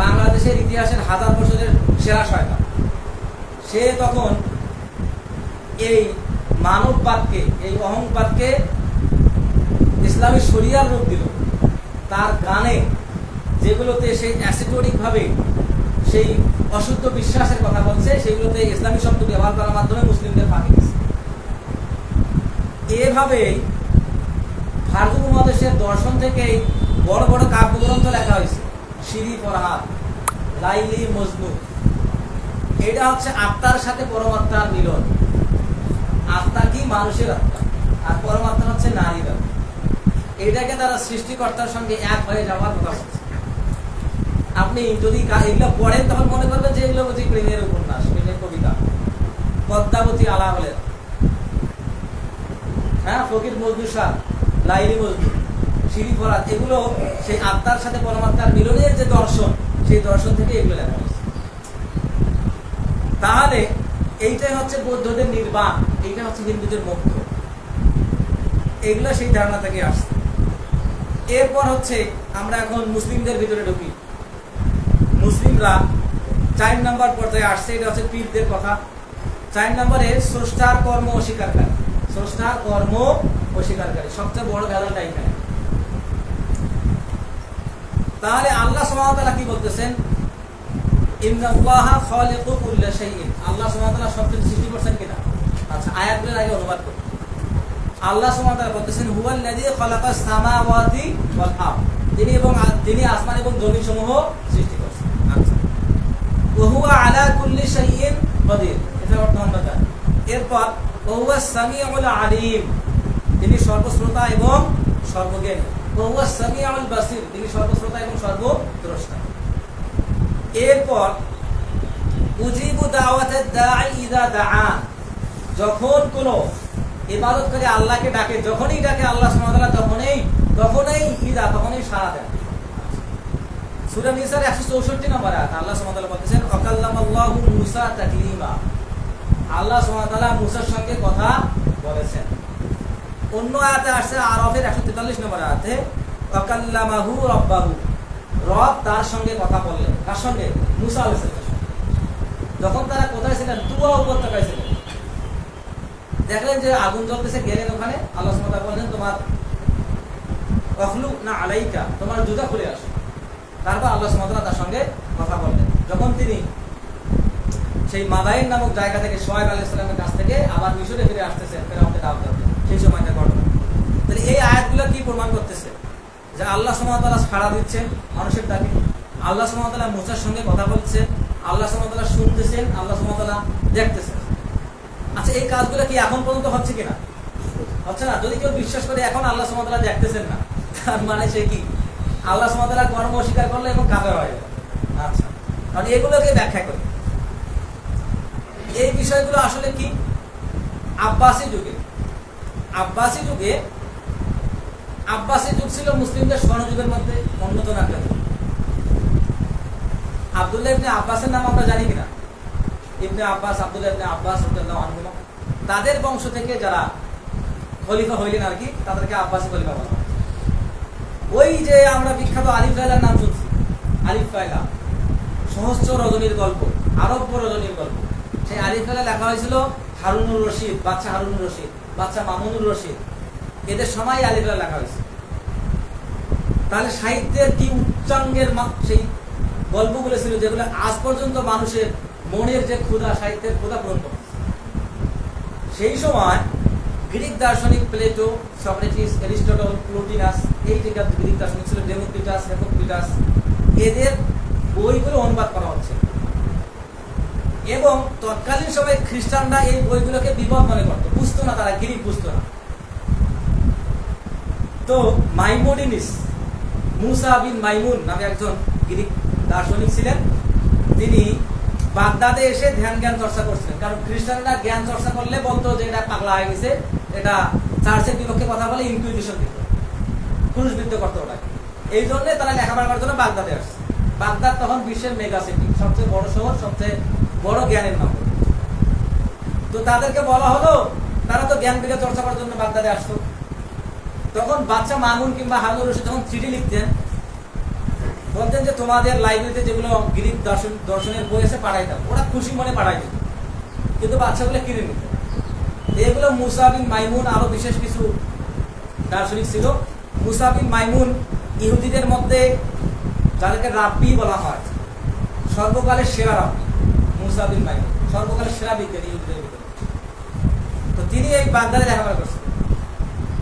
বাংলাদেশের ইতিহাসের 1000 বছরের সেরা শয়তান, সে তখন এই মানববাদকে, এই অহংবাদকে ইসলামী শরিয়ার রূপ দিল। তার গানে যেগুলোতে সেই অ্যাসিটোরিক ভাবে সেই অশুদ্ধ বিশ্বাসের কথা বলছে, সেগুলোতে ইসলামী শব্দ ব্যবহার করার মাধ্যমে মুসলিমদের ফাঁকি দিচ্ছে। এভাবেই ভারত উপমহাদেশের দর্শন থেকেই বড় বড় কাব্যগ্রন্থ লেখা হয়েছে। শিরি ফরহাদ, লাইলি মজনু। এটা হচ্ছে আত্মার সাথে পরমাত্মার মিলন। আত্মা কি? মানুষের আত্মা, আর পরমাত্মা হচ্ছে নারীর আত্মা। এটাকে তারা সৃষ্টিকর্তার সঙ্গে এক হয়ে যাওয়ার কথা বলছে। আপনি যদি এগুলো পড়েন তখন মনে করবেন যে এগুলো বুঝি প্রেমের উপন্যাস, প্রেমের কবিতা। পদ্মাবতী আলাহলের, হ্যাঁ, ফকির মজনু শাহ, লাইলি মজনু, শিরি ফরহাদ, এগুলো সেই আত্মার সাথে পরমাত্মার মিলনের যে দর্শন, সেই দর্শন থেকে এগুলো লেখা হয়েছে। তাহলে এইটাই হচ্ছে বৌদ্ধদের নির্বাণ, এইটা হচ্ছে হিন্দুদের মোক্ষ। এগুলো সেই ধারণা থেকে আসছে। এরপর হচ্ছে আমরা এখন মুসলিমদের ভিতরে ঢুকি। মুসলিমরা 4 নম্বর পর্যায়ে আসছে, এটা হচ্ছে পীরদের কথা। 4 নম্বরে স্রষ্টার কর্ম অস্বীকারী। স্রষ্টার কর্ম অস্বীকারী সবচেয়ে বড় ভেজালটা এখানে। তাহলে আল্লাহ সুবহানাহু ওয়া তাআলা কি বলতেছেন? ইন্নাল্লাহা খালিকু কুল্লি শাইইন। আল্লাহ সুবহানাহু ওয়া তাআলা সবকিছু সৃষ্টি করছেন কিনা? আচ্ছা, আয়াতগুলোর আগে অনুবাদ করি। আল্লাহ সুবহানাহু ওয়া তাআলা বলতেছেন, হুয়াল্লাযী খালাকাস সামাওয়াতি ওয়াল আরদ। তিনি আসমান এবং জমিন সমূহ সৃষ্টি করেছেন। আচ্ছা, ওয়া হুয়া আলা কুল্লি শাইইন কাদির। এটা অর্থ আমরা জানি। এরপর ওয়া হুয়াস সামিউল আলিম। তিনি সর্বশ্রোতা এবং সর্বজ্ঞানী। ওয়া হুয়াস সামিউল বাসীর। তিনি সর্বশ্রোতা এবং সর্বদ্রষ্টা। এরপর উজিবু দাওয়াতাদ দাঈ ইযা দাআন। যখন কোন ইবাদতকারী আল্লাহকে ডাকে, যখনই ডাকে আল্লাহ সুবহানাহু ওয়া তাআলা, তখনই সাড়া দেন। সূরা নিসার 164 নম্বর আয়াত আল্লাহ সুবহানাহু ওয়া তাআলা বলতেছেন, ওয়াকাল্লামাল্লাহু মূসা তাকলিমা। আল্লাহ সুবহানাহু ওয়া তাআলা মূসার সঙ্গে কথা বলেছেন। অন্য আয়াতে আসছে আরাফের 143 নম্বর আয়াতে, ওয়াকাল্লামাহু রাব্বাহু। রব তার সঙ্গে কথা বললেন। কার সঙ্গে? মূসা আলাইহিস সালামের সঙ্গে। যখন তারা কোথায় ছিলেন? তুয়া উপত্যকায় ছিলেন। দেখলেন যে আগুন জ্বলতেছে, গেলেন ওখানে। আল্লাহ সুবহানাহু ওয়া তাআলা বললেন, তোমার ওয়াখলুকনা আলাইকা, তোমার জুতা খুলে আসো। তারপর আল্লাহ সুবহানাহু ওয়া তাআলা তার সঙ্গে কথা বললেন। যখন তিনি সেই মাদাইন নামক জায়গা থেকে শুআয়ব আলাইহিস সালামের কাছ থেকে আবার মিশরে ফিরে আসতেছেন, ফেরাউনকে দাওয়াত দিতে, সেই সময়টা ঘটনা। তাহলে এই আয়াতগুলো কি প্রমাণ করতেছে? যে আল্লাহ সুবহানাহু ওয়া তাআলা সাড়া দিচ্ছেন মানুষের ডাকে। আল্লাহ সুবহানাহু ওয়া তাআলা মূসার সঙ্গে কথা বলছেন। আল্লাহ সুবহানাহু ওয়া তাআলা শুনতেছেন, আল্লাহ সুবহানাহু ওয়া তাআলা দেখতেছেন। আচ্ছা, এই কাজগুলো কি এখন পর্যন্ত হচ্ছে কিনা? হচ্ছে না। যদি কেউ বিশ্বাস করে এখন আল্লাহ সুবহানাহু ওয়া তাআলা দেখতেছেন না, তার মানে সে কি? আল্লাহ সুবহানাহু ওয়া তাআলার কর্ম অস্বীকার করলে এবং কাফের হয়ে যাবে। আচ্ছা, কারণ এগুলোকে ব্যাখ্যা করি। এই বিষয়গুলো আসলে কি? আব্বাসী যুগে আব্বাসী যুগ ছিল মুসলিমদের স্বর্ণযুগের মধ্যে অন্যতম একটা যুগ। আব্দুল্লাহ ইবনে আব্বাসের নাম আমরা জানি কিনা? ইবনে আব্বাস, আব্দুল্লাহ ইবনে আব্বাস রাদিয়াল্লাহু আনহু, তাদের বংশ থেকে যারা খলিফা হইলেন আর কি, তাদেরকে আব্বাসী খলিফা বলা হয়। ওই যে আমরা বিখ্যাত আলিফ লায়লার নাম শুনছি, আলিফ লায়লা, সহস্র রজনীর গল্প, আরব্য রজনীর গল্প, সেই আলিফ লায়লা লেখা হয়েছিল হারুনুর রশিদ, বাচ্চা হারুনুর রশিদ, বাচ্চা মামুনুর রশিদ, এদের সময় আলিফ লায়লা লেখা হয়েছে। তাহলে সাহিত্যের কি উচ্চাঙ্গের সেই গল্পগুলো ছিল, যেগুলো আজ পর্যন্ত মানুষের মনের যে ক্ষুধা, সাহিত্যের ক্ষুধা পূরণ করছে। সেই সময় গ্রিক দার্শনিক প্লেটো, সক্রেটিস, অ্যারিস্টটল, প্লুটিনাস, এই যে গ্রিক দার্শনিক ছিল, ডেমোক্রিটাস, হেপোক্রিটাস, এদের বইগুলো অনুবাদ করা হচ্ছে। এবং তৎকালীন সময়ে খ্রিস্টানরা এই বইগুলোকে বিপদ মনে করতো, বুঝতো না, তারা গ্রিক বুঝতো না। তো মাইমোনিডিস, মুসা বিন মাইমুন নামে একজন গ্রিক দার্শনিক ছিলেন। তিনি বাগদাদে এসে ধ্যান জ্ঞান চর্চা করছিলেন, কারণ খ্রিস্টানরা জ্ঞান চর্চা করলে বলতো যে এটা পাগলা হয়ে গেছে, এটা চার্চের বিপক্ষে কথা বলে, ইনকুইজিশন দিত, ক্রুশবিদ্ধ করতো ওটাকে। এই জন্য তারা লেখাপড়া করার জন্য বাগদাদে আসছে। বাগদাদ তখন বিশ্বের মেগা সিটি, সবচেয়ে বড় শহর, সবচেয়ে বড় জ্ঞানের নাম। তো তাদেরকে বলা হলো, তারা তো জ্ঞান বিজ্ঞান চর্চা করার জন্য বাগদাদে আসতো। তখন বাচ্চা মামুন কিংবা হারুনুর রশিদ যখন চিঠি লিখতেন, বলতেন যে তোমাদের লাইব্রেরিতে যেগুলো গ্রিক দর্শনের বই আছে পাঠাই দাও। ওরা খুশি মনে পাঠাই দিত, কিন্তু বাচ্চাগুলো কিনে নিত। এগুলো মুসা বিন মাইমুন, আরো বিশেষ কিছু দার্শনিক ছিল। মুসা বিন মাইমুন ইহুদিদের মধ্যে, যাদেরকে রাব্বি বলা হয়, সর্বকালের সেরা রাব্বি। মুসা বিন মাইমুন সর্বকালের সেরা বিজ্ঞানী ইহুদিদের ভিতরে। তো তিনি এই বাগদাদে লেখাপড়া করছেন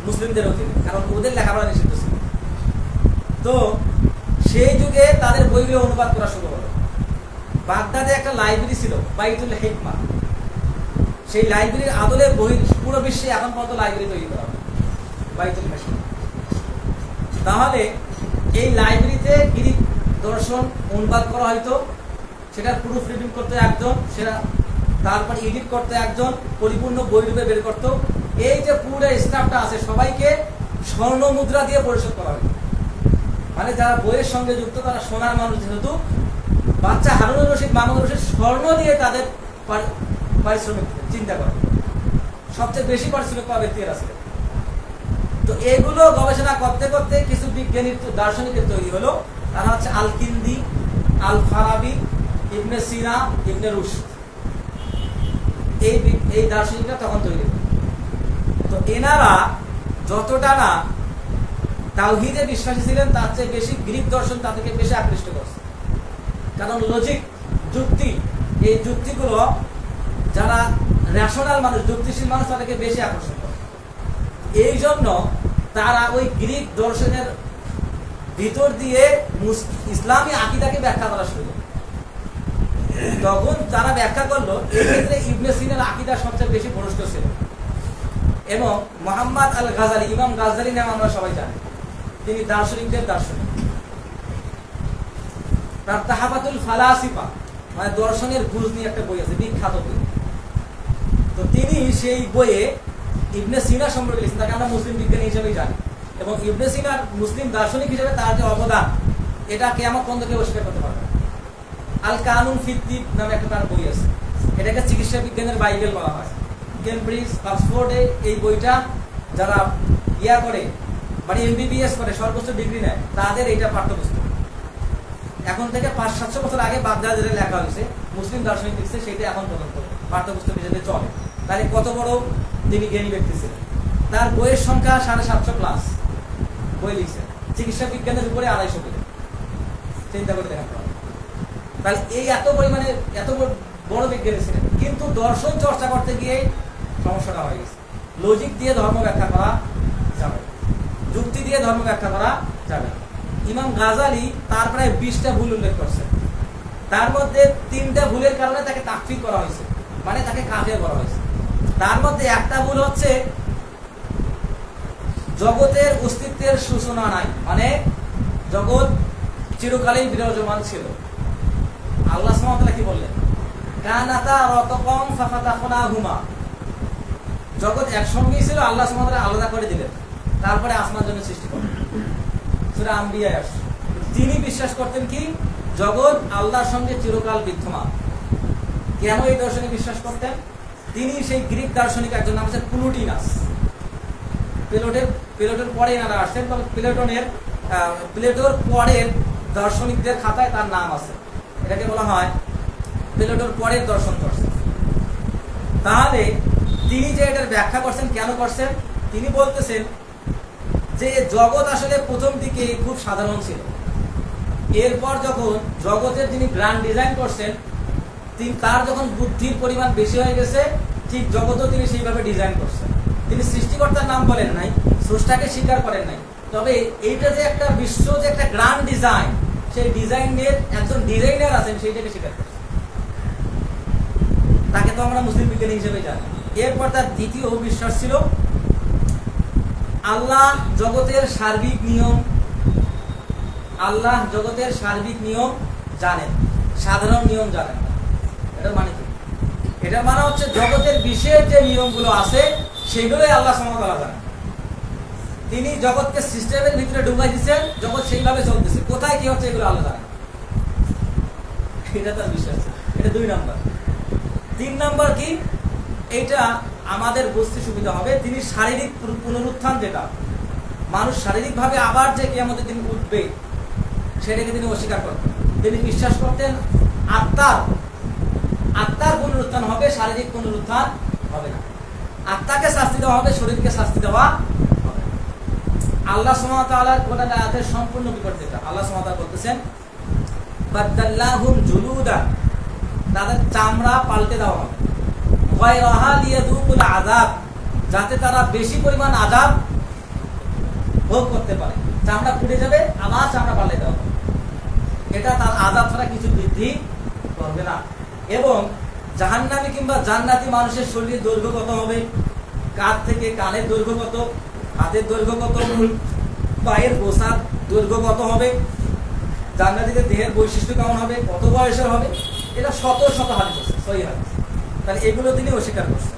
মুসলিমদের অধীনে, কারণ ওদের লেখাপড়া নিষিদ্ধ ছিল। তো সেই যুগে তাদের বইগুলো অনুবাদ করা শুরু হলো। বাগদাদে একটা লাইব্রেরি ছিল, বাইতুল হিকমা। সেই লাইব্রেরির আদলে বই পুরো বিশ্বে এখন পর্যন্ত লাইব্রেরি তৈরি করা হবে, বাইতুল হিকমা। তাহলে এই লাইব্রেরিতে গ্রিক দর্শন অনুবাদ করা হয়তো, সেটা প্রুফ রিডিং করতে একজন, সেটা তারপর এডিট করতে একজন, পরিপূর্ণ বই রূপে বের করতো। এই যে পুরো স্টাফটা আছে, সবাইকে স্বর্ণ মুদ্রা দিয়ে পরিশোধ করা হয়তো। মানে যারা বইয়ের সঙ্গে যুক্ত, তারা সোনার মানুষ, যেহেতু বাচ্চা হারুনুর রশিদ, মামুনুর রশিদ স্বর্ণ দিয়ে তাদের পারিশ্রমিক চিন্তা করে, সবচেয়ে বেশি পারিশ্রমিক পাওয়া ব্যক্তিরা ছিল। তো এগুলো গবেষণা করতে করতে কিছু বিজ্ঞানী দার্শনিকের তৈরি হলো। তারা হচ্ছে আল কিন্দি, আল ফারাবি, ইবনে সিনা, ইবনে রুশদ। এই দার্শনিকরা তখন তৈরি হলো। তো এনারা যতটা না তাওহীদে বিশ্বাসী ছিলেন, তার চেয়ে বেশি গ্রিক দর্শন তাদেরকে বেশি আকৃষ্ট করছে। কারণ লজিক, যুক্তি, এই যুক্তিগুলো যারা রেশনাল মানুষ, যুক্তিশীল মানুষ, তাদেরকে বেশি আকর্ষণ করে। এই জন্য তারা ওই গ্রিক দর্শনের ভিতর দিয়ে ইসলামী আকীদাকে ব্যাখ্যা করা শুরু করে। তখন তারা ব্যাখ্যা করলো, এই ক্ষেত্রে ইবনে সিনার আকীদা সবচেয়ে বেশি ভ্রষ্ট ছিল। এবং মুহাম্মদ আল গাজালি, ইমাম গাজালি নাম আমরা সবাই জানি, তিনি দার্শনিকদের দার্শনিক। তার তাহাফাতুল ফালাসিফা, মানে দর্শনের বুঝ নিয়ে একটা বই আছে, বিখ্যাত বই। তো তিনি সেই বইয়ে ইবনে সিনা সম্পর্কে লিখেছেন, তাকে আমরা মুসলিম বিজ্ঞানী হিসেবেই জানি। এবং ইবনে সিনার মুসলিম দার্শনিক হিসেবে তার যে অবদান, এটা কিয়ামত পর্যন্ত কেউ অস্বীকার করতে পারবে না। আল কানুন ফি তিব নামে একটা তার বই আছে, এটাকে চিকিৎসা বিজ্ঞানের বাইবেল বলা হয়। কেমব্রিজ, অক্সফোর্ডে এই বইটা যারা করে, মানে এমবিবিএস করে, সর্বোচ্চ ডিগ্রি নেয়, তাদের এইটা পাঠ্যপুস্তক। এখন থেকে 500-700 বছর আগে বাগদাদে লেখা হয়েছে, মুসলিম দার্শনিক লিখছে, সেটা এখন পর্যন্ত পাঠ্যপুস্তক হিসেবে চলে। তাহলে কত বড় তিনি জ্ঞানী ব্যক্তি ছিলেন। তার বইয়ের সংখ্যা 750+ বই লিখছে, চিকিৎসা বিজ্ঞানের উপরে 250 বই। চিন্তা করে দেখা। তাহলে এই এত পরিমাণে এত বড় বিজ্ঞানী ছিলেন, কিন্তু দর্শন চর্চা করতে গিয়ে সমস্যাটা হয়ে গেছে। লজিক দিয়ে ধর্ম ব্যাখ্যা করা যাবে, যুক্তি দিয়ে ধর্ম ব্যাখ্যা করা যাবে। ইমাম গাজালি তার প্রায় 20টা ভুল উল্লেখ করছে। তার মধ্যে 3টা ভুলের কারণে তাকে তাকফীর করা হয়েছে, মানে তাকে কাফের করা হয়েছে। তার মধ্যে একটা ভুল হচ্ছে জগতের অস্তিত্বের সূচনা নাই, মানে জগৎ চিরকালেই বিরাজমান ছিল। আল্লাহ সুবহানাহু ওয়া তাআলা কি বললেন? কানাতা রাতাকাম ফাফাতাহনাহুমা, জগৎ একসঙ্গেই ছিল, আল্লাহ সুবহানাহু ওয়া তাআলা আলাদা করে দিলেন। তারপরে আসমান জমিন সৃষ্টি করলেন, সূরা আম্বিয়ায় আসছে। তিনি বিশ্বাস করতেন কি জগৎ আল্লাহর সঙ্গে চিরকাল বিদ্যমান। কেন এই দর্শনে বিশ্বাস করতেন? তিনি সেই গ্রিক দার্শনিক একজন নাম হচ্ছে প্লুটিনাস। প্লেটোর পরে এনারা আসছেন, তবে প্লেটোর পরের দার্শনিকদের খাতায় তার নাম আছে। এটাকে বলা হয় প্লেটোর পরের দর্শন। তাহলে তিনি যে এটার ব্যাখ্যা করছেন, কেন করছেন? তিনি বলতেছেন যে জগৎ আসলে প্রথম দিকে খুব সাধারণ ছিল, এরপর যখন জগতের যিনি গ্র্যান্ড ডিজাইন করছেন তার যখন বুদ্ধির পরিমাণ বেশি হয়ে গেছে, ঠিক জগৎও তিনি সেইভাবে ডিজাইন করছেন। তিনি সৃষ্টিকর্তার নাম বলেন নাই, স্রষ্টাকে স্বীকার করেন নাই, তবে এইটা যে একটা বিশ্ব যে একটা গ্র্যান্ড ডিজাইন, সেই ডিজাইনের একজন ডিজাইনার আছেন সেইটাকে স্বীকার করছেন। তাকে তো আমরা মুসলিম বিজ্ঞানী হিসেবে জানি। এরপর তার দ্বিতীয় বিশ্বাস ছিল আল্লাহ জগতের সার্বিক নিয়ম জানেন, সাধারণ নিয়ম জানেন না। এটার মানে কি? এটার মানে হচ্ছে জগতের বিশেষ যে নিয়মগুলো আছে সেগুলোই আল্লাহ সুবহানাহু ওয়া তাআলা জানেন। তিনি জগৎকে সিস্টেমের ভিতরে ঢুকাই দিচ্ছেন, জগৎ সেইভাবে চলতেছে, কোথায় কি হচ্ছে এগুলো আল্লাহ জানেন। এটা তার বিশ্বাস। এটা 2 নাম্বার। 3 নাম্বার কি? এটা আমাদের বুঝতে সুবিধা হবে, তিনি শারীরিক পুনরুত্থান, যেটা মানুষ শারীরিকভাবে আবার যে কিয়ামতের দিন উঠবে সেটাকে তিনি অস্বীকার করতেন। তিনি বিশ্বাস করতেন আত্মার পুনরুত্থান হবে, শারীরিক পুনরুত্থান হবে না। আত্মাকে শাস্তি দেওয়া হবে, শরীরকে শাস্তি দেওয়া হবে। আল্লাহ সুবহানাহু ওয়া তাআলার কোরআন আয়াতের সম্পূর্ণ বিপরীত এটা। আল্লাহ সুবহানাহু ওয়া তাআলা বলতেছেন বাদদাল্লাহুম জুলুদান, তাদের চামড়া পাল্টে দেওয়া হবে, গায়রাহা লিয়াযুকুল আযাব, যাতে তারা বেশি পরিমাণ আযাব ভোগ করতে পারে। চামড়া পুড়ে যাবে, আবার চামড়া পাল্টে দেওয়া হবে। এটা তার আযাব ছাড়া কিছু বৃদ্ধি করবে না। এবং জাহান্নামী কিংবা জান্নাতি মানুষের শরীরের দৈর্ঘ্য কত হবে, কাঁধ থেকে কানের দৈর্ঘ্য কত, হাতের দৈর্ঘ্য কত, পায়ের গোছার দৈর্ঘ্য কত হবে, জান্নাতীদের দেহের বৈশিষ্ট্য কেমন হবে, কত বয়সের হবে, এটা শত শত হাদিস আছে, সহিহ হাদিস। তাহলে এগুলো তিনি অস্বীকার করছেন।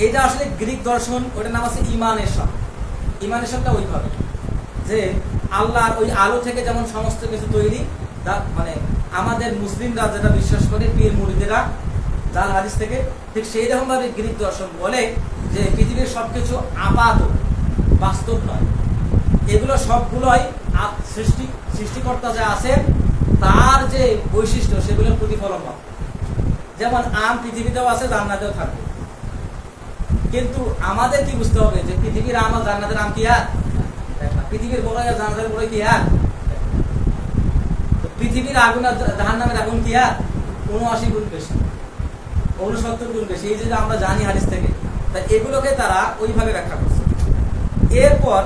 এইটা আসলে গ্রিক দর্শন, ওটার নাম আছে ইমানেশন। ইমানেশনটা ওইভাবে যে আল্লাহর ওই আলো থেকে যেমন সমস্ত কিছু তৈরি, মানে আমাদের মুসলিমরা যেটা বিশ্বাস করে পীর মুরিদেরা জাল হাদিস থেকে, ঠিক সেই রকম ভাবে গ্রিক দর্শন বলে যে পৃথিবীর সবকিছু আপাত, বাস্তব নয়। এগুলো সবগুলোই সৃষ্টিকর্তা যে আছেন তার যে বৈশিষ্ট্য সেগুলোর প্রতিফলন হয়। যেমন আম পৃথিবীতেও আছে, জান্নাতেও থাকবে। কিন্তু আমাদের কি বুঝতে হবে যে পৃথিবীর আম আর জান্নাতের আম কি এক? পৃথিবীর বড় আর জান্নাতের বড় কি এক? পৃথিবীর আগুন আর জাহান্নামের আগুন কি এক? ৭৯ গুণ বেশি, ৬৯ গুণ বেশি। এই যে আমরা জানি হাদিস থেকে, তাই এগুলোকে তারা ওইভাবে ব্যাখ্যা করছে। এরপর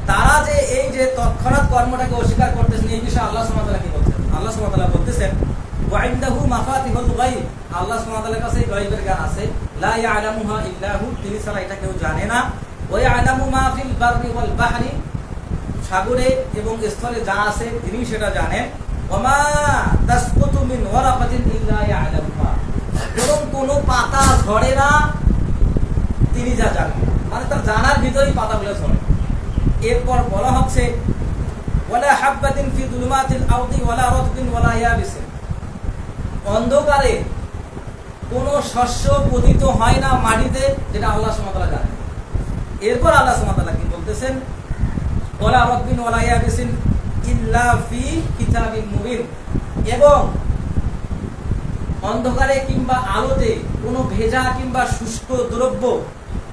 তারা যে এই যে তৎক্ষণাৎ কর্মটাকে অস্বীকার করতেছেন, এই বিষয়ে আল্লাহ সুবহানাহু ওয়া তাআলা কি বলছেন? আল্লাহ সুবহানাহু ওয়া তাআলা বলতেছেন ওয়া ইনদাহু মাফাতিহুল গায়ব, আল্লাহ সুবহানাহু ওয়া তাআলার কাছে গায়বের জ্ঞান আছে, লা ইয়ালামুহা ইল্লা হু, তিনি ছাড়া এটা কেউ জানে না। ওয়া ইয়ালামু মা ফিল বাররি ওয়াল বাহরি, সাগরে এবং স্থলে যা আছে তিনি সেটা জানেন। ওয়া মা তাসকুতু মিন ওয়ারাকাতিন ইল্লা ইয়ালামুহা, এবং কোনো পাতা ঝরে না তিনি যা জানেন, মানে তার জানার ভিতরেই পাতাগুলো ঝরে। এরপর বলা হচ্ছে ওয়ালা হাববাতিন ফি যুলুমাতিল আরদি ওয়ালা রাতবিন ওয়ালা ইয়াবিসিন, অন্ধকারে কোনো শস্য পতিত হয় না মাটিতে, যেটা আল্লাহ সুবহানাহু ওয়া তাআলা জানেন। এরপর আল্লাহ সুবহানাহু ওয়া তাআলা কি বলতেছেন? ওয়ালা রাতবিন ওয়ালা ইয়াবিসিন ইল্লা ফি কিতাবিন মুবিন, এবং অন্ধকারে কিংবা আলোতে কোনো ভেজা কিংবা শুষ্ক দ্রব্য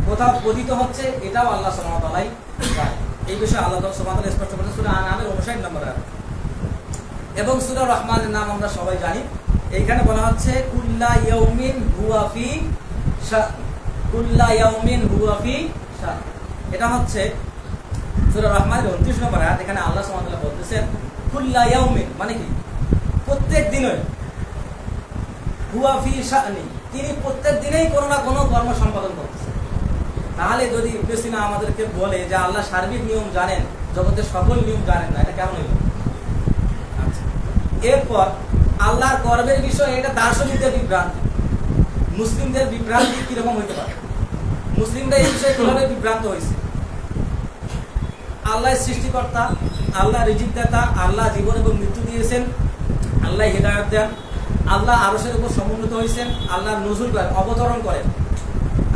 কোথাও পতিত হচ্ছে, এটাও আল্লাহ সুবহানাহু ওয়া তাআলাই জানেন। এই বিষয়ে আল্লাহ সুবহানাহু ওয়া তাআলা স্পষ্ট করেছেন সূরা আনআমের 59 নম্বর আয়াত। এবং সূরা রহমানের নাম আমরা সবাই জানি। এইখানে বলা হচ্ছে কুল্লা ইয়াউমিন হুয়া ফি শান, কুল্লা ইয়াউমিন হুয়া ফি শান। এটা হচ্ছে সূরা রহমানের 29 নম্বর আয়াত। এখানে আল্লাহ সুবহানাহু ওয়া তাআলা বলতেছেন কুল্লা ইয়াউমিন, মানে কি? প্রত্যেক দিনই, হুয়া ফি শানি, তিনি প্রত্যেক দিনেই কোনো না কোনো কর্ম সম্পাদন করতেছেন। তাহলে যদি ইবনে সিনা আমাদেরকে বলে যে আল্লাহ সার্বিক নিয়ম জানেন, জগতের সকল নিয়ম জানেন না, এটা কেমন হইল? আচ্ছা, এরপর আল্লাহর কর্মের বিষয়ে এটা দার্শনিকদের বিভ্রান্তি। মুসলিমদের বিভ্রান্তি কিরকম হইতে পারে? মুসলিমরা এই বিষয়ে কিভাবে বিভ্রান্ত হয়েছে? আল্লাহ সৃষ্টিকর্তা, আল্লাহ রিজিক দাতা, আল্লাহ জীবন এবং মৃত্যু দিয়েছেন, আল্লাহ হিদায়াত দেন, আল্লাহ আরশের উপর সমুন্নত হয়েছেন, আল্লাহ নজুল করেন, অবতরণ করেন,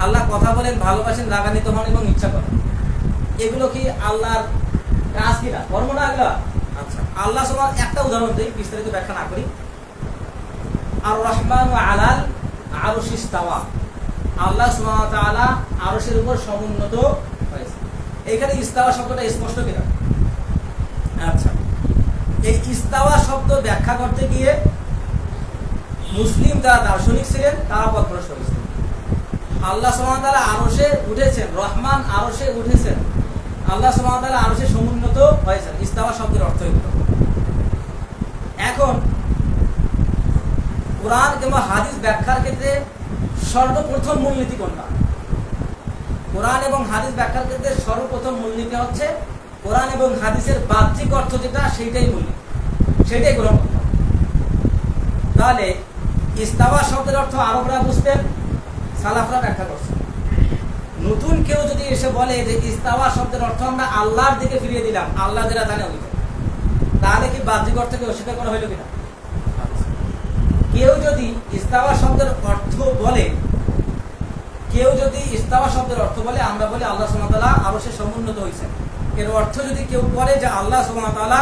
আল্লাহ কথা বলেন, ভালোবাসেন, রাগান্বিত হন এবং ইচ্ছা করেন। এগুলো কি আল্লাহর কাজ কিনা, কর্ম না এগুলো? আচ্ছা, আল্লাহ সুবহানাহু একটা উদাহরণ দিই, বিস্তারিত ব্যাখ্যা না করি। আর রহমান আলাল আরশি ইস্তাওয়া, আল্লাহ সুবহানাহু ওয়া তাআলা আরশের উপর সমুন্নত হয়েছে। এইখানে ইস্তাওয়া শব্দটা স্পষ্ট কিনা? আচ্ছা, এই ইস্তাওয়া শব্দ ব্যাখ্যা করতে গিয়ে মুসলিম যারা দার্শনিক ছিলেন তারা পথভ্রষ্ট হয়েছে। আল্লাহ সুবহানাহু ওয়া তাআলা আরশে উঠেছেন, রহমান আরশে উঠেছেন, আল্লাহ সুবহানাহু ওয়া তাআলা আরশে সমুন্নত হয়েছেন, ইস্তাওয়া শব্দের অর্থ এগুলো। এখন কোরআন কিংবা হাদিস ব্যাখ্যার ক্ষেত্রে সর্বপ্রথম মূলনীতি কোনটা? কোরআন এবং হাদিস ব্যাখ্যার ক্ষেত্রে সর্বপ্রথম মূলনীতি হচ্ছে কোরআন এবং হাদিসের বাহ্যিক অর্থ যেটা, সেইটাই মূলনীতি, সেইটাই গ্রহণ করতে হবে। তাহলে ইস্তাওয়া শব্দের অর্থ আরবরা বুঝতেন, সালাফরা ব্যাখ্যা করছেন। নতুন কেউ যদি এসে বলে যে ইস্তাওয়া শব্দের অর্থ আমরা আল্লাহর দিকে ফিরিয়ে দিলাম, আল্লাহ যেটা জানে ওইটা, তাহলে কি বাহ্যিক অর্থকে অস্বীকার করা হইল কিনা? কেউ যদি ইস্তাওয়া শব্দের অর্থ বলে, কেউ যদি ইস্তাওয়া শব্দের অর্থ বলে, আমরা বলি আল্লাহ সুবহানাহু ওয়া তাআলা আরশে সমুন্নত হয়েছেন, এর অর্থ যদি কেউ করে যে আল্লাহ সুবহানাহু ওয়া তাআলা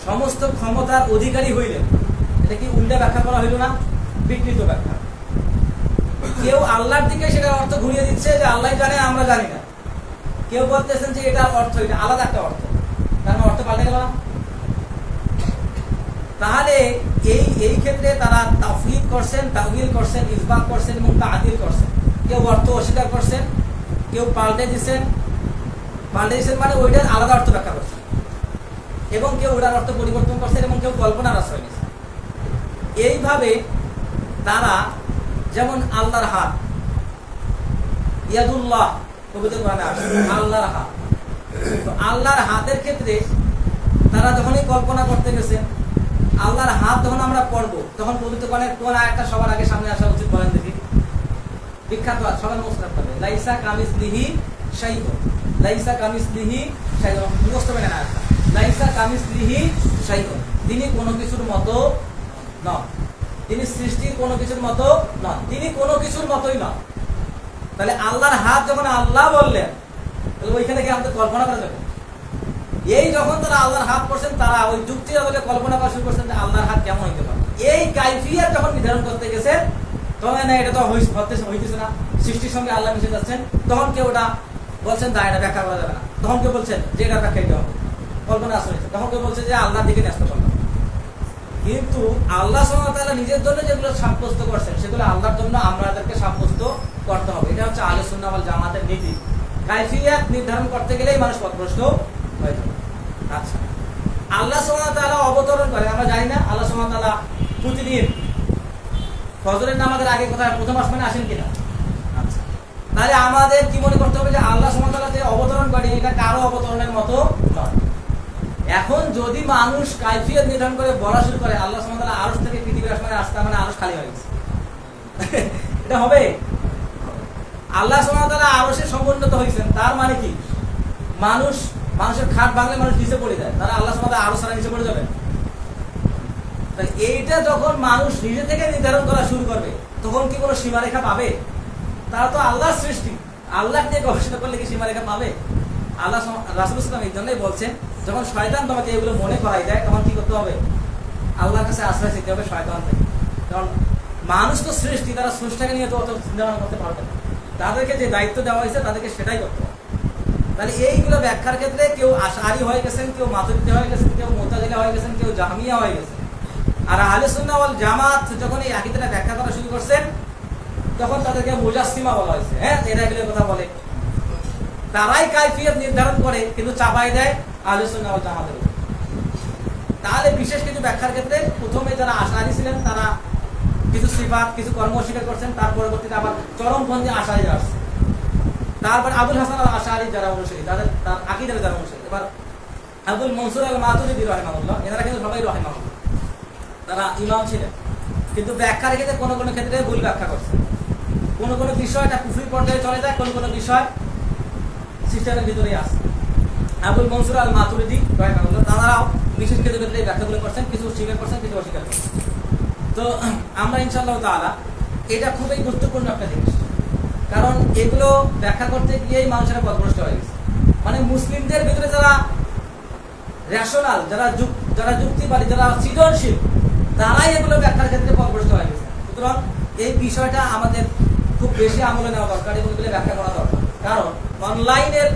সমস্ত ক্ষমতার অধিকারী হইলেন, এটা কি উল্টা ব্যাখ্যা করা হইল না? বিকৃত ব্যাখ্যা। কেউ আল্লাহর দিকে সেটার অর্থ ঘুরিয়ে দিচ্ছে যে আল্লাহ জানে, আমরা জানি না। কেউ বলতেছেন যে এটার অর্থ এটা আলাদা একটা অর্থ, তার অর্থ পাল্টে গেল না? তাহলে এই ক্ষেত্রে তারা তাফওয়ীদ করছেন, তাওয়ীল করছেন, ইসবাত করছেন এবং তা'দীল করছেন। কেউ অর্থ অস্বীকার করছেন, কেউ পাল্টে দিচ্ছেন মানে ওইটার আলাদা অর্থ ব্যাখ্যা করছেন, এবং কেউ ওটার অর্থ পরিবর্তন করছেন, এবং কেউ কল্পনার আশ্রয় নিচ্ছেন। এইভাবে তারা, যেমন আল্লাহর হাত, ইয়াদুল্লাহ পবিত্র কোরআনে আছে আল্লাহর হাত, তো আল্লাহর হাতের ক্ষেত্রে তারা যখনই কল্পনা করতে গেছে, আল্লাহর হাত যখন আমরা পড়বো, তখন পবিত্র কোরআনের কোন আয়াতটা সবার আগে সামনে আসা উচিত বলেন দেখি? বিখ্যাত সবার মুখস্থ রাখতে হবে, লাইসা কামিসলিহি শাইউন, লাইসা কামিসলিহি শাইউন, মুখস্থ করে না আয়াতটা, লাইসা কামিসলিহি শাইউন, তিনি কোনো কিছুর মতো নন, তিনি সৃষ্টির কোনো কিছুর মতো নন, তিনি কোনো কিছুর মতোই নন। তাহলে আল্লাহর হাত যখন আল্লাহ বললেন, তাহলে ওইখানে কি আমাদের কল্পনা করা যাবে? এই যখন তারা আল্লাহর হাত করছেন, তারা ওই যুক্তির আলোকে কল্পনা করা শুরু করছেন যে আল্লাহর হাত কেমন হইতে পারে। এই কাইফিয়াত যখন নির্ধারণ করতে গেছে, তখন না এটা তো হইতেছে না, সৃষ্টির সঙ্গে আল্লাহ মিশে যাচ্ছেন, তখন কেউ ওটা বলছেন না, এটা ব্যাখ্যা করা যাবে না, তখন কেউ বলছেন যে এটা ব্যাখ্যা দিতে হবে, কল্পনা আসলে, তখন কেউ বলছে যে আল্লাহর দিকে ন্যস্ত করলাম। কিন্তু আল্লাহ সুবহানাহু ওয়া তাআলা নিজের জন্য যেগুলো সাব্যস্ত করছেন, সেগুলো আল্লাহর জন্য আমাদেরকে সাব্যস্ত করতে হবে। এটা হচ্ছে আহলে সুন্নাহ ওয়াল জামাতের নীতি। কাইফিয়াত নির্ধারণ করতে গেলেই মানুষ পথভ্রষ্ট হয়ে যাবে। আচ্ছা, আল্লাহ সুবহানাহু ওয়া তাআলা অবতরণ করেন, আমরা জানি না? আল্লাহ সুবহানাহু ওয়া তাআলা প্রতিদিন ফজরের নামাজের আগে কোথায় প্রথম আসমানে আসেন কিনা? আচ্ছা, তাহলে আমাদের কি মনে করতে হবে যে আল্লাহ সুবহানাহু ওয়া তাআলা যে অবতরণ করে, এটা কারো অবতরণের মতো নয়। এখন যদি মানুষ কাইফিয়ত নির্ধারণ করে বলা শুরু করে আল্লাহ সুবহানাহু ওয়া তাআলা আরশ থেকে পৃথিবীর আসমানে আসতে, মানে আরশ খালি হয়ে গেছে, এটা হবে? আল্লাহ সুবহানাহু ওয়া তাআলা আরশে সমুন্নত হয়েছেন, তার মানে কি? মানুষের খাট ভাঙলে মানুষ নিচে পড়ে যায়, তারা আল্লাহ সুবহানাহু ওয়া তাআলা আরশ ছাড়া নিচে পড়ে যাবে? তাহলে এইটা যখন মানুষ নিজে থেকে নির্ধারণ করা শুরু করবে, তখন কি কোনো সীমারেখা পাবে? তারা তো আল্লাহর সৃষ্টি, আল্লাহ নিয়ে গবেষণা করলে কি সীমারেখা পাবে? আল্লাহ রাসূল সাল্লাল্লাহু আলাইহি ওয়াসাল্লাম এই জন্যই বলছেন, যখন শয়তান তোমাকে এগুলো মনে করাই দেয়, তখন কি করতে হবে? আল্লাহর কাছে আশ্রয় নিতে হবে শয়তান থেকে। কারণ মানুষ তো সৃষ্টি, তারা সৃষ্টিকে নিয়ে তো অত চিন্তা ভাবনা করতে পারবে না, তাদেরকে যে দায়িত্ব দেওয়া হয়েছে তাদেরকে সেটাই করতে হবে। তাহলে এইগুলো ব্যাখ্যার ক্ষেত্রে কেউ আশআরী হয়ে গেছেন, কেউ মাতুরিদি হয়ে গেছেন, কেউ মুতাজিলা হয়ে গেছেন, কেউ জাহমিয়া হয়ে গেছেন। আর আহলে সুন্নাহ ওয়াল জামাত যখন এই আকীদাটা ব্যাখ্যা করা শুরু করছেন, তখন তাদেরকে মুজাসসিমা বলা হয়েছে। হ্যাঁ, এরা এগুলো কথা বলে, তারাই কাইফিয়ত নির্ধারণ করে কিন্তু চাপাই দেয় আহলে সুন্নাহ ওয়াল জামাতের উপর। তাহলে বিশেষ কিছু ব্যাখ্যার ক্ষেত্রে প্রথমে যারা আশআরী ছিলেন, তারা কিছু সিফাত, কিছু কর্ম অস্বীকার করছেন, তার পরবর্তীতে আবার চরমপন্থী আশআরী আসছে। তারপর আবুল হাসান আল আশআরী যারা অনুসারী, তাদের তার আকীদার যারা অনুসারী, এবার আবুল মনসুর আল মাতুরিদি রাহিমাহুল্লাহ, এনারা কিন্তু সবাই রাহিমাহুল্লাহ, তারা ইমাম ছিলেন, কিন্তু ব্যাখ্যার ক্ষেত্রে কোনো কোনো ক্ষেত্রে ভুল ব্যাখ্যা করছেন। কোনো কোনো বিষয়টা কুফরি পর্যায়ে চলে যায়, কোনো কোনো বিষয় সিস্টেমের ভিতরেই আসে। আবুল মনসুর আল মাতুরিদি তারাও বিশেষ ক্ষেত্রে এই ব্যাখ্যাগুলো করছেন, কিছু স্বীকার করছেন, কিছু অস্বীকার করছেন। তো আমরা ইনশাআল্লাহ তাআলা এটা খুবই গুরুত্বপূর্ণ একটা জিনিস, কারণ এগুলো ব্যাখ্যা করতে গিয়েই মানুষেরা পথভ্রষ্ট হয়ে গেছে। মানে মুসলিমদের ভিতরে যারা রেশনাল, যারা যুক্তিবাদী, যারা সৃজনশীল, তারাই এগুলো ব্যাখ্যার ক্ষেত্রে পথভ্রষ্ট হয়ে গেছে। সুতরাং এই বিষয়টা আমাদের খুব বেশি আমলে নেওয়া দরকার এবং এগুলো ব্যাখ্যা করা দরকার। কারণ অনলাইনের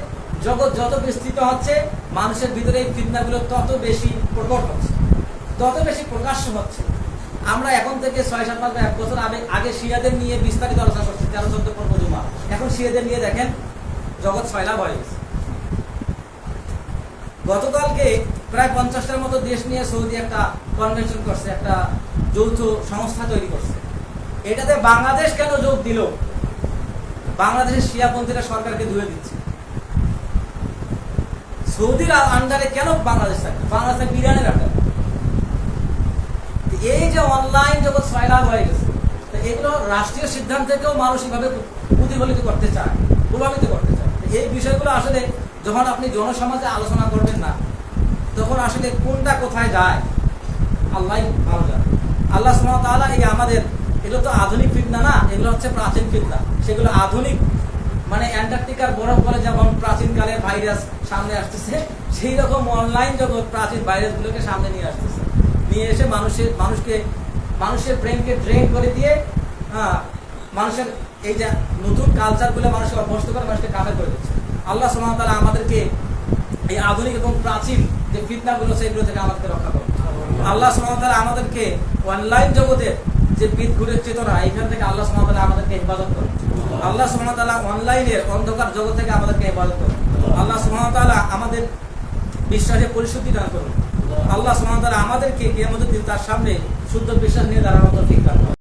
জগৎ যত বিস্তৃত হচ্ছে, মানুষের ভিতরে এই ফিতনাগুলো তত বেশি প্রকট হচ্ছে, তত বেশি প্রকাশ্য হচ্ছে। আমরা এখন থেকে ৬-৭ মাস বা ১ বছর আগে শিয়াদের নিয়ে বিস্তারিত আলোচনা করছি, ১৩-১৪ পর্ব জুমা। এখন শিয়াদের নিয়ে দেখেন জগৎ ছয়লাভ হয়ে গেছে। গতকালকে প্রায় ৫০টার মতো দেশ নিয়ে সৌদি একটা কনভেনশন করছে, একটা যৌথ সংস্থা তৈরি করছে। এটাতে বাংলাদেশ কেন যোগ দিল? বাংলাদেশের শিয়াপন্থীরা সরকারকে ধুয়ে দিচ্ছে। সৌদির আন্ডারে কেন বাংলাদেশ থাকে? বাংলাদেশ থাকে ইরানের আন্ডারে। এই যে অনলাইন জগৎ ছয়লাভ হয়ে গেছে, এগুলো রাষ্ট্রীয় সিদ্ধান্তকেও মানুষ এভাবে প্রতিফলিত করতে চায়, প্রভাবিত করতে চায়। এই বিষয়গুলো আসলে যখন আপনি জনসমাজে আলোচনা করবেন না, তখন আসলে কোনটা কোথায় যায় আল্লাহ ভালো জানে। আল্লাহ সুবহানাহু ওয়া তাআলা এই আমাদের, এগুলো তো আধুনিক ফিতনা না, এগুলো হচ্ছে প্রাচীন ফিতনা। সেগুলো আধুনিক, মানে অ্যান্টার্কটিকার বরফ বলে যেমন প্রাচীনকালের ভাইরাস সামনে আসতেছে, সেই রকম অনলাইন জগৎ প্রাচীন ভাইরাসগুলোকে সামনে নিয়ে আসতেছে, নিয়ে এসে মানুষের ব্রেনকে ড্রেন করে দিয়ে মানুষের এই যে নতুন কালচারগুলো মানুষকে অভ্যস্ত করে মানুষকে কাফের করে দিচ্ছে। আল্লাহ সুবহানাহু ওয়া তাআলা আমাদেরকে এই আধুনিক এবং প্রাচীন যে ফিতনাগুলো সেগুলো থেকে আমাদেরকে রক্ষা করুন। আল্লাহ সুবহানাহু ওয়া তাআলা আমাদেরকে অনলাইন জগতের যে বিদঘুরের চেতনা, এখান থেকে আল্লাহ সুবহানাহু ওয়া তাআলা আমাদেরকে হেফাজত করুন। আল্লাহ সুবহানাহু ওয়া তাআলা অনলাইনের অন্ধকার জগৎ থেকে আমাদেরকে হেফাজত করুন। আল্লাহ সুবহানাহু ওয়া তাআলা আমাদের বিশ্বাসে পরিশুদ্ধি দান করুন। আল্লাহ সুবহানাহু ওয়া তাআলা আমাদেরকে কিয়ামতের দিন তার সামনে শুদ্ধ বিশ্বাস নিয়ে দাঁড়ানোর তৌফিক দান করুন।